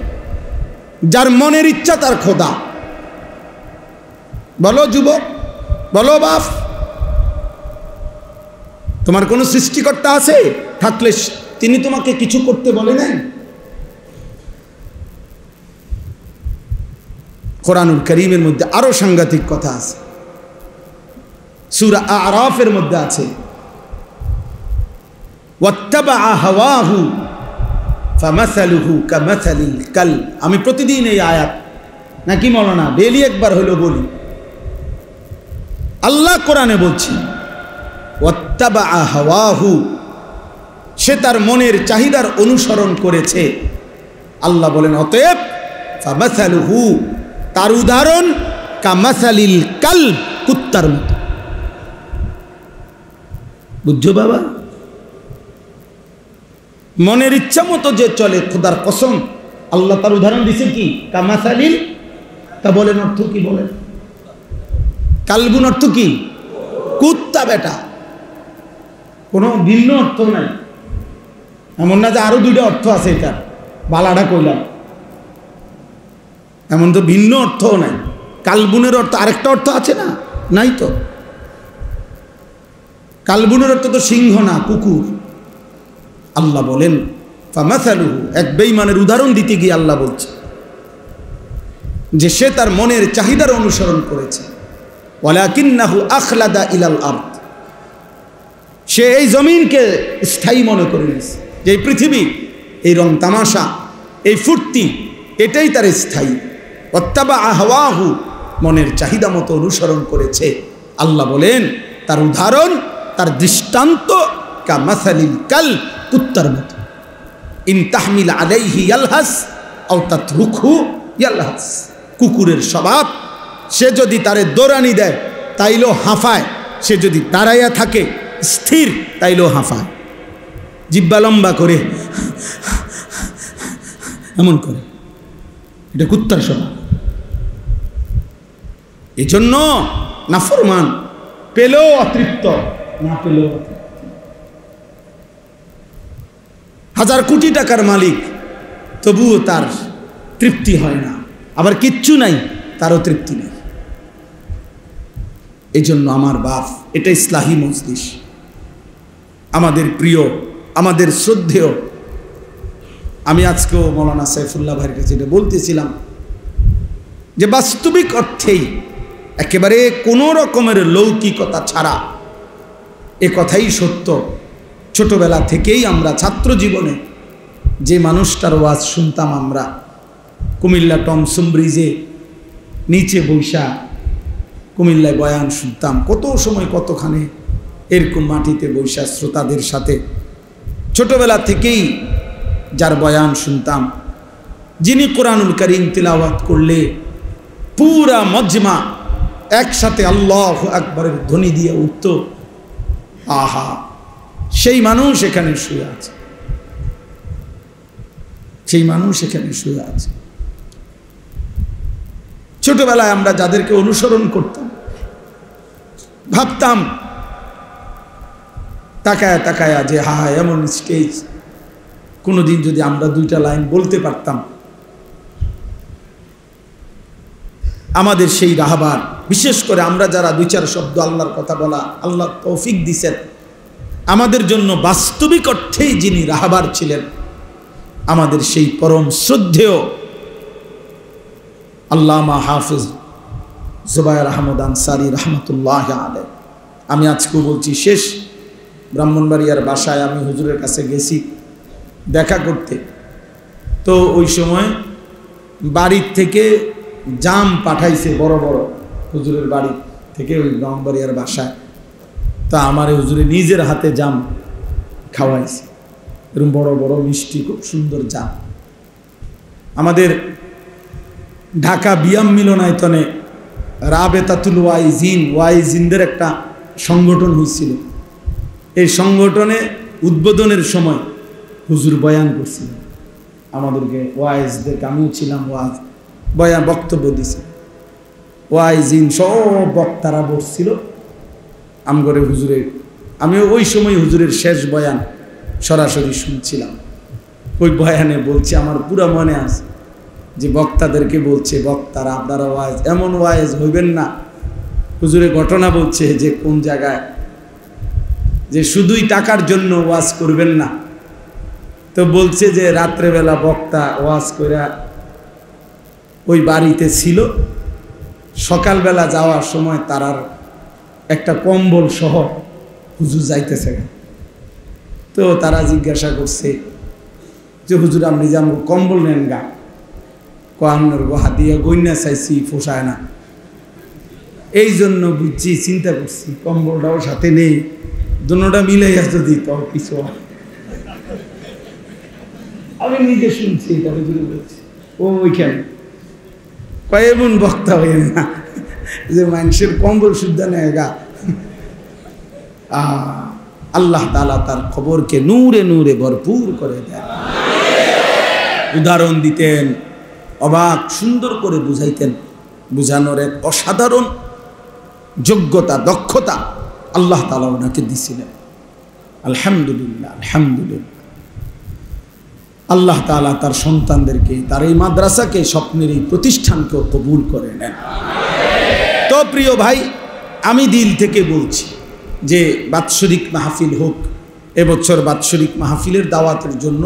যার মনের ইচ্ছা তার খোদা। বলো যুবক, বলো বাপ, তোমার কোনো সৃষ্টিকর্তা আছে? থাকলে তিনি তোমাকে কিছু করতে বলে নাই? কোরআনুল কারীমের মধ্যে আরো সাংঘাতিক কথা আছে। সূরা আরাফের মধ্যে আছে ওয়াত্তাবা হাওয়াহু ফামাসালুহু কামাসালিল কাল। আমি প্রতিদিন এই আয়াত নাকি মৌলানা ডেইলি একবার হলো বলি। আল্লাহ কোরআনে বলছি ওয়াত্তাবা হাওয়াহু, সে তার মনের চাহিদার অনুসরণ করেছে। আল্লাহ বলেন অতএব ফামাসালুহু, তার উদাহরণ কামাসালিল কাল, কুত্তার মতো। বুঝছো বাবা? মনের ইচ্ছা মতো যে চলে, খোদার কসম আল্লাহ তার উদাহরণ দিছে কি? কামাসালিল। তা বলেন অর্থ কি? বলেন কালবুন অর্থ কি? কুত্তা বেটা, কোনো ভিন্ন অর্থ নাই। এমন না যে আরো দুইটা অর্থ আছে, এটা বালাডা কইলাম, এমন তো ভিন্ন অর্থও নাই। কালবুনের অর্থ আরেকটা অর্থ আছে না? নাই তো। কালবুনের অর্থ তো সিংহ না, কুকুর। আল্লাহ বলেন ফামাসালুহু, এক বেঈমানের উদাহরণ দিতে গিয়ে আল্লাহ বলছে যে সে তার মনের চাহিদার অনুসরণ করেছে। ওয়ালাকিন্নাহু আখলাদা ইলাল আরদ, সে এই জমিনকে স্থায়ী মনে করে নিয়েছে, যে এই পৃথিবী, এই রং তামাশা, এই ফুর্তি, এটাই তার স্থায়ী। ওয়াত্তাবা হাওয়াহু, মনের চাহিদা মতো অনুসরণ করেছে। আল্লাহ বলেন তার উদাহরণ, তার দৃষ্টান্ত কামাসালিল কাল, কুত্তার মতো। ইন তাহমিল আলাইহি ইয়ালহাস আও তাতরুকহু ইয়ালহাস, কুকুরের স্বভাব। সে যদি তারে দৌড়ানি দেয় তাইলেও হাঁফায়, সে যদি দাঁড়াইয়া থাকে স্থির তাইলেও হাঁফায়, জিব্বা লম্বা করে এমন করে। এটা কুত্তার স্বভাব। এই জন্য নাফরমান পেলেও অতৃপ্ত, না পেলেও অতৃপ্ত। 1000 কোটি টাকার মালিক, তবুও তার তৃপ্তি হয় না। আবার কিচ্ছু নাই, তারও তৃপ্তি নেই। এই জন্য আমার বাপ, এটা ইসলাহী মজলিস, আমাদের প্রিয়, আমাদের শ্রদ্ধেয়। আমি আজকেও মৌলানা সাইফুল্লাহ ভাইয়ের কাছে এটা বলতেছিলাম যে বাস্তবিক অর্থেই একেবারে কোনো রকমের লৌকিকতা ছাড়া এ কথাই সত্য। ছোটবেলা থেকেই আমরা ছাত্র জীবনে যে মানুষটার ওয়াজ শুনতাম, আমরা কুমিল্লা টমসম ব্রিজে নিচে বৈশা কুমিল্লায় বয়ান শুনতাম, কত সময় কতখানে এরকম মাটিতে বৈশা শ্রোতাদের সাথে ছোটবেলা থেকেই যার বয়ান শুনতাম, যিনি কোরআনুল কারীম তিলাওয়াত করলে পুরা মজমা একসাথে আল্লাহু আকবারের ধ্বনি দিয়ে উঠত, আহা, সেই মানুষ এখানে শুয়ে আছে, সেই মানুষ এখানে শুয়ে আছে। ছোটবেলায় আমরা যাদেরকে অনুসরণ করতাম, ভাবতাম তাকায়া তাকায়া যে হা এমন স্টেজ, কোনোদিন যদি আমরা দুইটা লাইন বলতে পারতাম, আমাদের সেই রাহবার, বিশেষ করে আমরা যারা দুই চার শব্দ আল্লাহর কথা বলা আল্লাহ তৌফিক দিছেন, আমাদের জন্য বাস্তবিক অর্থেই যিনি রাহবার ছিলেন, আমাদের সেই পরম শ্রদ্ধেয় আল্লামা হাফিজ জুবায়ের আহমদ আনসারী রহমতুল্লাহ আলাইহি। আমি আজকেও বলছি, শেষ ব্রাহ্মণবাড়িয়ার বাসায় আমি হুজুরের কাছে গেছি দেখা করতে, তো ওই সময় বাড়ির থেকে জাম পাঠাইছে বড় বড়, হুজুরের বাড়ি থেকে ওই ব্রাহ্মণবাড়িয়ার বাসায়। তা আমার হুজুরে নিজের হাতে জাম খাওয়াইছে, এরকম বড় বড় মিষ্টি, খুব সুন্দর জাম। আমাদের ঢাকা বিয়াম মিলনায়তনে রাবেতাতুল ওয়াইজিনদের একটা সংগঠন হয়েছিল। এই সংগঠনে উদ্বোধনের সময় হুজুর বয়ান করছিল আমাদেরকে, ওয়াইজদেরকে, আমিও ছিলাম, ওয়াজ বয়ান বক্তব্য দিছে, ওয়াইজিন সব বক্তারা বসছিল আমগরে হুজুরে। আমিও ওই সময় হুজুরের শেষ বয়ান সরাসরি শুনছিলাম। ওই বয়ানে বলছে, আমার পুরা মনে আছে যে বক্তাদেরকে বলছে, বক্তারা আপনারা ওয়াজ এমন ওয়াজ হইবেন না। হুজুরে ঘটনা বলছে যে কোন জায়গায়, যে শুধুই টাকার জন্য ওয়াজ করবেন না। তো বলছে যে রাত্রেবেলা বক্তা ওয়াজ করে ওই বাড়িতে ছিল, সকালবেলা যাওয়ার সময় তারার একটা কম্বল সহ হুজুর যাইতেছে। তো তারা জিজ্ঞাসা করছে যে হুজুর আপনি যে আমার কম্বল নেন গা, কোয়ান্নর গো হাতিয়া গইনা চাইছি, পোষায় না, এই জন্য বুঝছি, চিন্তা করছি কম্বলটাও সাথে নেই, দুটোটা মিলাইয়া যদি তো কিছু। আমি নিজে শুনছি, এটা হুজুরে বলছি, ও ওইখানে কয়েমন বক্তা হয়ে না যে মানুষের কম্বল শুদ্ধ নেয় গা। আল্লাহ তাআলা তার খবরকে নূরে নূরে ভরপুর করে দেন। উদাহরণ দিতেন, অবাক সুন্দর করে বুঝাইতেন, বুঝানোর এক অসাধারণ যোগ্যতা, দক্ষতা আল্লাহ তাআলা ওনাকে দিছিলেন। আলহামদুলিল্লাহ, আলহামদুলিল্লাহ। আল্লাহ তাআলা তার সন্তানদেরকে, তার এই মাদ্রাসাকে, স্বপ্নের এই প্রতিষ্ঠানকেও কবুল করে নেন। তো প্রিয় ভাই, আমি দিল থেকে বলছি যে বাৎসরিক মাহফিল হোক, এবছর বাৎসরিক মাহফিলের দাওয়াতের জন্য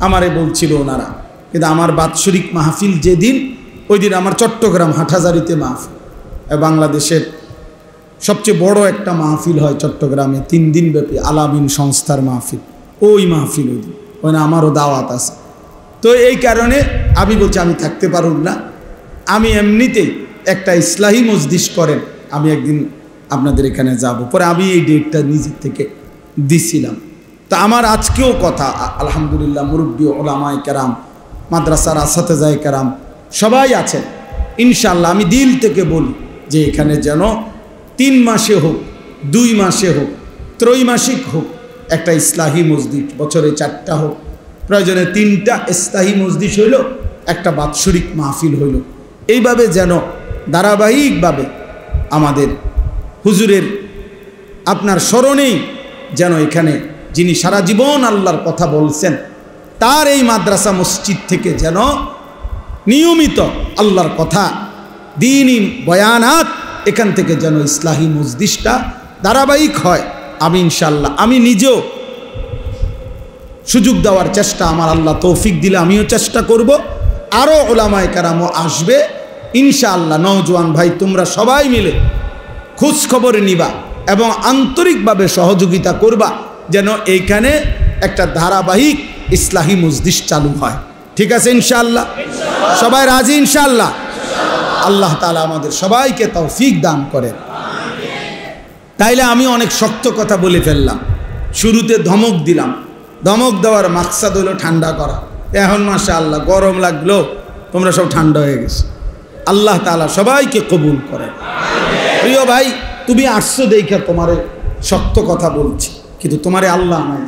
আমারে বলছিল ওনারা, কিন্তু আমার বাৎসরিক মাহফিল যেদিন, ওই দিন আমার চট্টগ্রাম হাটহাজারিতে মাহফিল, বাংলাদেশের সবচেয়ে বড় একটা মাহফিল হয় চট্টগ্রামে, 3 দিন ব্যাপী আলামিন সংস্থার মাহফিল। ওই মাহফিল ওই দিন, ওই না আমারও দাওয়াত আছে। তো এই কারণে আমি বলছি আমি থাকতে পারুন না, আমি এমনিতেই একটা ইসলাহি মজলিস করেন, আমি একদিন আপনাদের এখানে যাব। পরে আমি এই ডেটটা নিজের থেকে দিছিলাম। তা আমার আজকেও কথা, আলহামদুলিল্লাহ, মুরব্বী ওলামায়ে কেরাম, মাদ্রাসার আসাতেজায়ে কেরাম সবাই আছেন। ইনশাআল্লাহ আমি দিল থেকে বলি যে এখানে যেন 3 মাসে হোক, 2 মাসে হোক, ত্রৈমাসিক হোক, একটা ইসলাহি মসজিদ, বছরে 4টা হোক, প্রয়োজনে 3টা ইসলাহি মসজিদ হইল, একটা বাৎসরিক মাহফিল হইল। এইভাবে যেন ধারাবাহিকভাবে আমাদের হুজুরের আপনার স্মরণেই যেন এখানে যিনি সারা জীবন আল্লাহর কথা বলছেন, তার এই মাদ্রাসা মসজিদ থেকে যেন নিয়মিত আল্লাহর কথা, দ্বীনি বয়ানাত, এখান থেকে যেন ইসলাহি মজলিসটা ধারাবাহিক হয়। আমি ইনশাআল্লাহ, আমি নিজেও সুযোগ দেওয়ার চেষ্টা, আমার আল্লাহ তৌফিক দিলে আমিও চেষ্টা করব। আরও ওলামায়ে কেরামও আসবে ইনশাআল্লাহ। নওজোয়ান ভাই, তোমরা সবাই মিলে খোঁজ খবর নিবা এবং আন্তরিকভাবে সহযোগিতা করবা যেন এইখানে একটা ধারাবাহিক ইসলাহি মজলিস চালু হয়। ঠিক আছে ইনশাআল্লাহ? সবাই রাজি ইনশাআল্লাহ? আল্লাহ তাআলা আমাদের সবাইকে তৌফিক দান করেন। তাইলে আমি অনেক শক্ত কথা বলে ফেললাম, শুরুতে ধমক দিলাম, ধমক দেওয়ার মাকসাদ হলো ঠান্ডা করা। এখন মাশাআল্লাহ গরম লাগলো, তোমরা সব ঠান্ডা হয়ে গেছে। আল্লাহ তাআলা সবাইকে কবুল করে। প্রিয় ভাই, তুমি আসছো দেখে তোমারে শক্ত কথা বলছি, কিন্তু তোমারে আল্লাহ নাই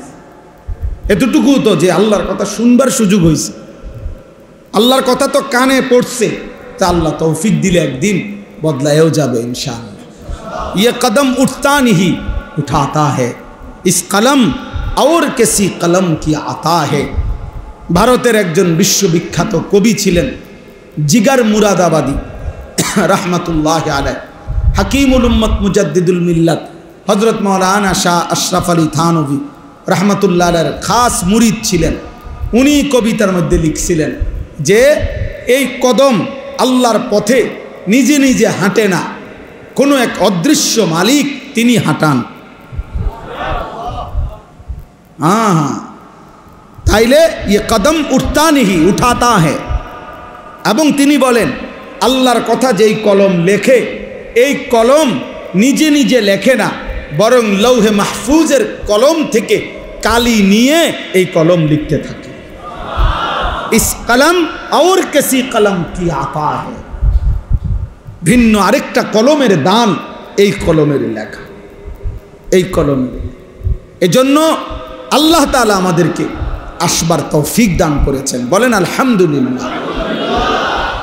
এতটুকু তো যে আল্লাহর কথা শুনবার সুযোগ হয়েছে, আল্লাহর কথা তো কানে পড়ছে, তা আল্লাহ তৌফিক দিলে একদিন বদলায়ও যাবে ইনশাআল্লাহ। ये कदम उठता नहीं उठाता है, इस कलम और किसी कलम की आता है। ভারতের একজন বিশ্ববিখ্যাত কবি ছিলেন জিগার মুরাদাবাদী রহমতুল্লাহ আলাইহি, হাকিমুল উম্মত মুজাদ্দিদুল মিল্লাত হযরত মাওলানা শাহ আশরাফ আলী থানভী রহমতুল্লাহ আলাইহির খাস মুরিদ ছিলেন। উনি কবিতার মধ্যে লিখছিলেন যে এই কদম আল্লাহর পথে নিজে নিজে হাঁটে না, কোনো এক অদৃশ্য মালিক তিনি হাঁটান। হ্যাঁ, তাইলে ये कदम उठता नहीं उठाता है। এবং তিনি বলেন আল্লাহর কথা যেই কলম লেখে, এই কলম নিজে নিজে লেখে না, বরং লৌহে মাহফুজের কলম থেকে কালি নিয়ে এই কলম লিখতে থাকে। इस कलम और किसी कलम की आता है। ভিন্ন আরেকটা কলমের দান এই কলমের লেখা, এই কলমের। এজন্য আল্লাহ তাআলা আমাদেরকে আসবার তৌফিক দান করেছেন, বলেন আলহামদুলিল্লাহ।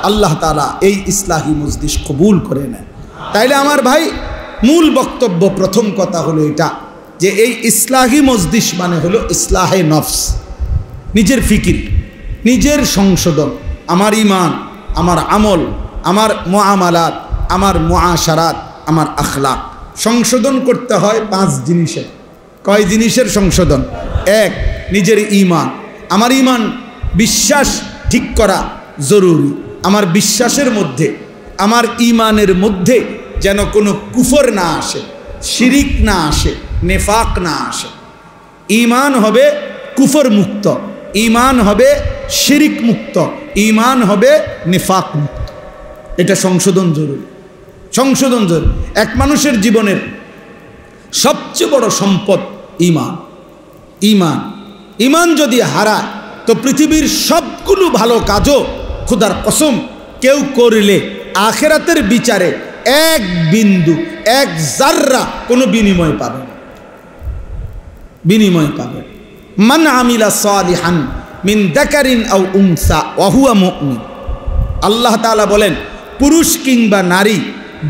আল্লাহ তাআলা এই ইসলাহি মজলিস কবুল করে নেন। তাইলে আমার ভাই, মূল বক্তব্য প্রথম কথা হলো এটা যে এই ইসলাহি মজলিস মানে হলো ইসলাহে নফস, নিজের ফিকির, নিজের সংশোধন, আমার ঈমান, আমার আমল, আমার মুআমালাত, আমার মুআশারাত, আমার আখলাক সংশোধন করতে হয় 5 জিনিসের। কয় জিনিসের সংশোধন? 1, নিজের ঈমান। আমার ঈমান বিশ্বাস ঠিক করা জরুরি। আমার বিশ্বাসের মধ্যে, আমার ঈমানের মধ্যে যেন কোনো কুফর না আসে, শিরিক না আসে, নেফাক না আসে। ঈমান হবে কুফর মুক্ত, ঈমান হবে শিরিক মুক্ত, ঈমান হবে নেফাক মুক্ত। এটা সংশোধন জরুরি, সংশোধন জরুরি। এক মানুষের জীবনের সবচেয়ে বড় সম্পদ ঈমান। ঈমান ঈমান যদি হারায় তো পৃথিবীর সবগুলো ভালো কাজও খোদার কসম কেউ করলে আখিরাতের বিচারে 1 বিন্দু 1 জাররা কোনো বিনিময় পাবে না, বিনিময় পাবে। মান আমিলা সালিহান মিন যাকারিন আও উনসা ওয়া হুয়া মুমিন। আল্লাহ তাআলা বলেন, পুরুষ কিংবা নারী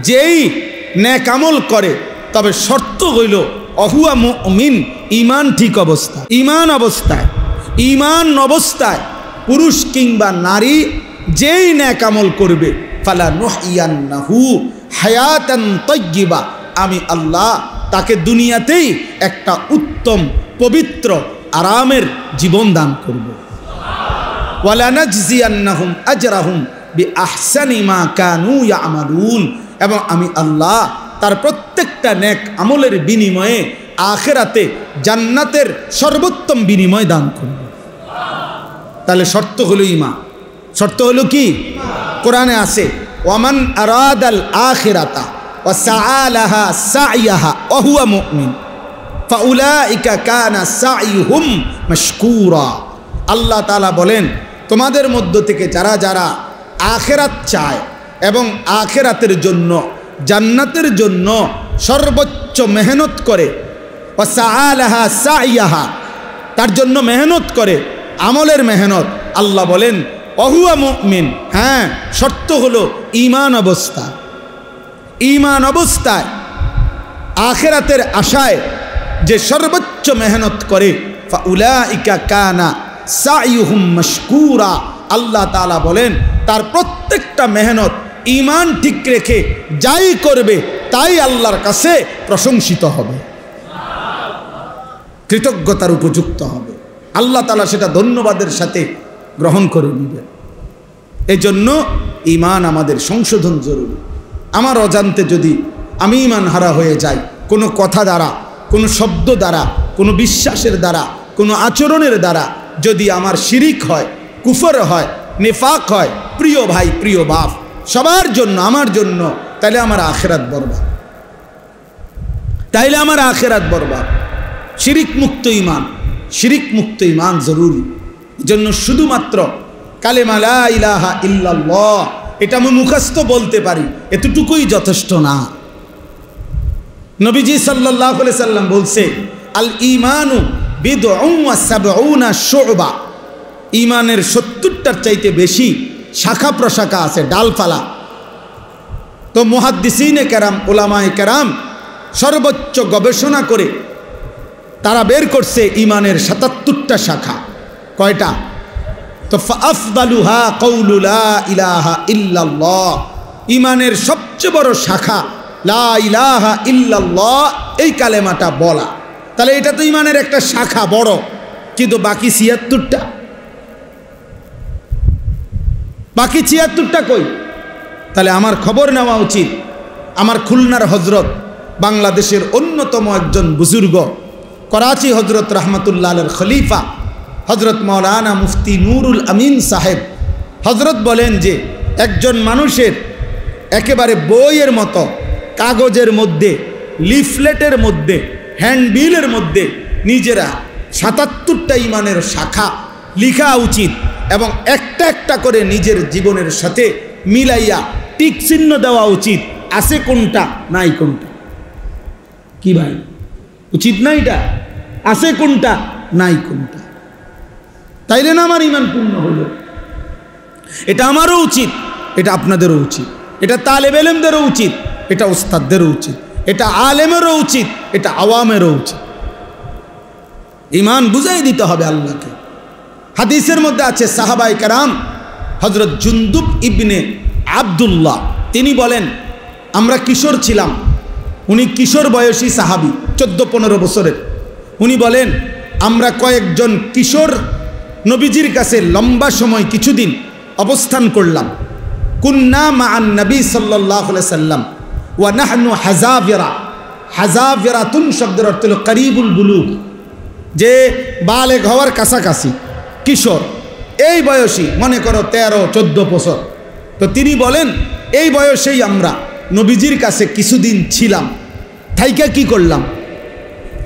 যেই নেক আমল করে, তবে শর্ত হইল অহুয়া মুমিন, ঈমান ঠিক অবস্থা, ঈমান অবস্থায়, ঈমান অবস্থায় পুরুষ কিংবা নারী যেই নেক আমল করবে, ফালা নুহইয়ান্নাহু হায়াতান তাইয়্যিবা, আমি আল্লাহ তাকে দুনিয়াতেই একটা উত্তম পবিত্র আরামের জীবন দান করব। ওয়ালা নাজজিয়ান্নাহুম আজরাহুম বিআহসানি মা কানু ইয়ামালুন, এবং আমি আল্লাহ তার প্রত্যেকটা নেক আমলের বিনিময়ে আখিরাতে জান্নাতের সর্বোত্তম বিনিময় দান করব। তাহলে শর্ত হলো ঈমান। শর্ত হলো কি? কোরআনে আছে, ওয়ামান আরাদাল আখিরাতা ওয়া সাআলাহা সাইয়াহা ওয়া হুয়া মুমিন ফাউলাইকা কানা সাইহুম মাশকুরা। আল্লাহ তাআলা বলেন, তোমাদের মধ্য থেকে যারা যারা আখিরাত চায় এবং আখিরাতের জন্য, জান্নাতের জন্য সর্বোচ্চ মেহনত করে, ওয়া সাআলাহা সাইয়াহা, তার জন্য মেহনত করে, আমলের মেহনত, আল্লাহ বলেন অহুয়া মুমিন। হ্যাঁ, শর্ত হলো ঈমান অবস্থা। ঈমান অবস্থায় আখিরাতের আশায় যে সর্বোচ্চ মেহনত করে, ফাউলাইকা কানা সাইহুম মাশকুরা। আল্লাহ তাআলা বলেন, তার প্রত্যেকটা মেহনত ঈমান ঠিক রেখে যাই করবে তাই আল্লাহর কাছে প্রশংসিত হবে, কৃতজ্ঞতার উপযুক্ত হবে। আল্লাহ তাআলা সেটা ধন্যবাদের সাথে গ্রহণ করে নেবেন। এই জন্য ঈমান আমাদের সংশোধন জরুরি। আমার অজান্তে যদি আমি ঈমান হারা হয়ে যাই, কোনো কথা দ্বারা, কোনো শব্দ দ্বারা, কোনো বিশ্বাসের দ্বারা, কোনো আচরণের দ্বারা যদি আমার শিরিক হয়, কুফর হয়, নেফাক হয়, প্রিয় ভাই, প্রিয় বাপ, সবার জন্য, আমার জন্য, তাহলে আমার আখিরাত বরবাদ। তাইলে আমার আখেরাত বরবাদ। শিরিক মুক্ত ঈমান, শিরিক মুক্ত ঈমান জরুরি। এজন্য শুধুমাত্র কালেমা লা ইলাহা ইল্লাল্লাহ এটা আমি মুখস্থ বলতে পারি, এতটুকুই যথেষ্ট না। নবীজি সাল্লাল্লাহু আলাইহি সাল্লাম বলছে, আল ঈমানু বিদউন ওয়া সাবউনা শুবা, ঈমানের 70টার চাইতে বেশি শাখা প্রশাখা আছে, ডালপালা। তো মুহাদ্দিসিনে কেরাম, উলামায়ে কেরাম সর্বোচ্চ গবেষণা করে তারা বের করছে ঈমানের 77টা শাখা। কয়টা? তো ফাআফদালুহা কাউলু লা ইলাহা ইল্লাল্লাহ, ঈমানের সবচেয়ে বড় শাখা লা ইলাহা ইল্লাল্লাহ, এই কালেমাটা বলা। তাহলে এটা তো ঈমানের একটা শাখা বড়, কিন্তু বাকি 76টা, বাকি 76টা কই? তাহলে আমার খবর নেওয়া উচিত। আমার খুলনার হজরত, বাংলাদেশের অন্যতম একজন বুজুর্গ, করাচি হজরত রহমতুল্লাহ আলাইহির খলিফা হজরত মাওলানা মুফতি নুরুল আমিন সাহেব হজরত বলেন যে একজন মানুষের একেবারে বইয়ের মতো কাগজের মধ্যে, লিফলেটের মধ্যে, হ্যান্ডবিলের মধ্যে নিজেরা 77টা ঈমানের শাখা লিখা উচিত এবং একটা একটা করে নিজের জীবনের সাথে মিলাইয়া টিক চিহ্ন দেওয়া উচিত, আছে কোনটা নাই কোনটা। কি ভাই, উচিত না এটা? আছে কোনটা নাই কোনটা, তাইলে না আমার ঈমান পূর্ণ হলো। এটা আমারও উচিত, এটা আপনাদেরও উচিত, এটা তালেবে ইলমদেরও উচিত, এটা উস্তাদদেরও উচিত, এটা আলেমেরও উচিত, এটা আওয়ামেরও উচিত। ঈমান বুঝাই দিতে হবে আল্লাহকে। হাদিসের মধ্যে আছে সাহাবায়ে কেরাম হযরত জুনদুব ইবনে আব্দুল্লাহ তিনি বলেন, আমরা কিশোর ছিলাম, উনি কিশোর বয়সী সাহাবী, 14-15 বছরের। উনি বলেন, আমরা কয়েকজন কিশোর নবীজির কাছে লম্বা সময় কিছুদিন অবস্থান করলাম। কুন্না মা'আন নবী সাল্লাল্লাহু আলাইহি সাল্লাম ওয়া নাহনু হাজাবিরা। হাজাবিরাতুন শব্দের অর্থ হলো করিবুল বুলুগ, যে বালেগ হওয়ার কাছাকাছি কিশোর, এই বয়সী, মনে করো 13-14 বছর। তো তিনি বলেন, এই বয়সেই আমরা নবীজির কাছে কিছুদিন ছিলাম, থাইকা কি করলাম,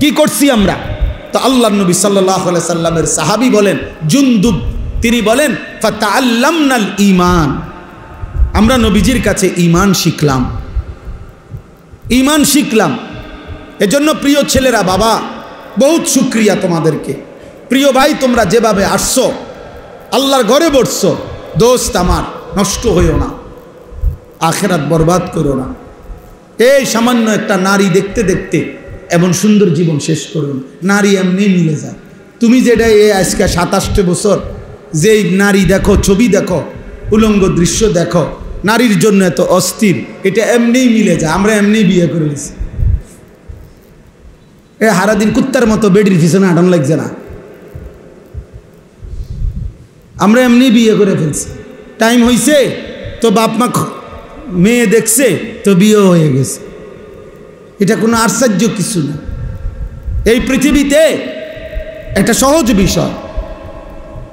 কি করছি আমরা? তো আল্লাহর নবী সাল্লাল্লাহু আলাইহি সাল্লামের সাহাবী বলেন জুনদুব, তিনি বলেন ফাতাআল্লামনাল ঈমান, আমরা নবীজির কাছে ঈমান শিখলাম, ঈমান শিখলাম। এজন্য প্রিয় ছেলেরা, বাবা বহুত শুকরিয়া তোমাদেরকে। প্রিয় ভাই, তোমরা যেভাবে আসছো, আল্লাহর ঘরে বসছো, দোস্ত আমার নষ্ট হইও না, আখেরাত বরবাদ করো না। এই সামান্য একটা নারী দেখতে দেখতে এমন সুন্দর জীবন শেষ করুন। নারী এমনি মিলে যায়। তুমি যেটা আজকে 27 বছর যেই নারী দেখো, ছবি দেখো, উলঙ্গ দৃশ্য দেখো, নারীর জন্য এত অস্থির, এটা এমনিই মিলে যায়। আমরা এমনি বিয়ে করে নিছি, এ সারাদিন কুত্তার মতো বেডির পিছনে হাঁটান লাগছে না, আমরা এমনি বিয়ে করে ফেলছি। টাইম হয়েছে তো বাপ মা মেয়ে দেখছে তো বিয়ে হয়ে গেছে, এটা কোনো আশ্চর্য কিছু না। এই পৃথিবীতে একটা সহজ বিষয়।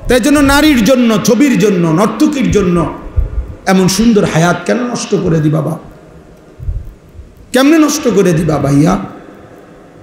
তাই জন্য নারীর জন্য, ছবির জন্য, নর্তকীর জন্য এমন সুন্দর হায়াত কেন নষ্ট করে দিবা? কেমনে নষ্ট করে দিবা ভাইয়া?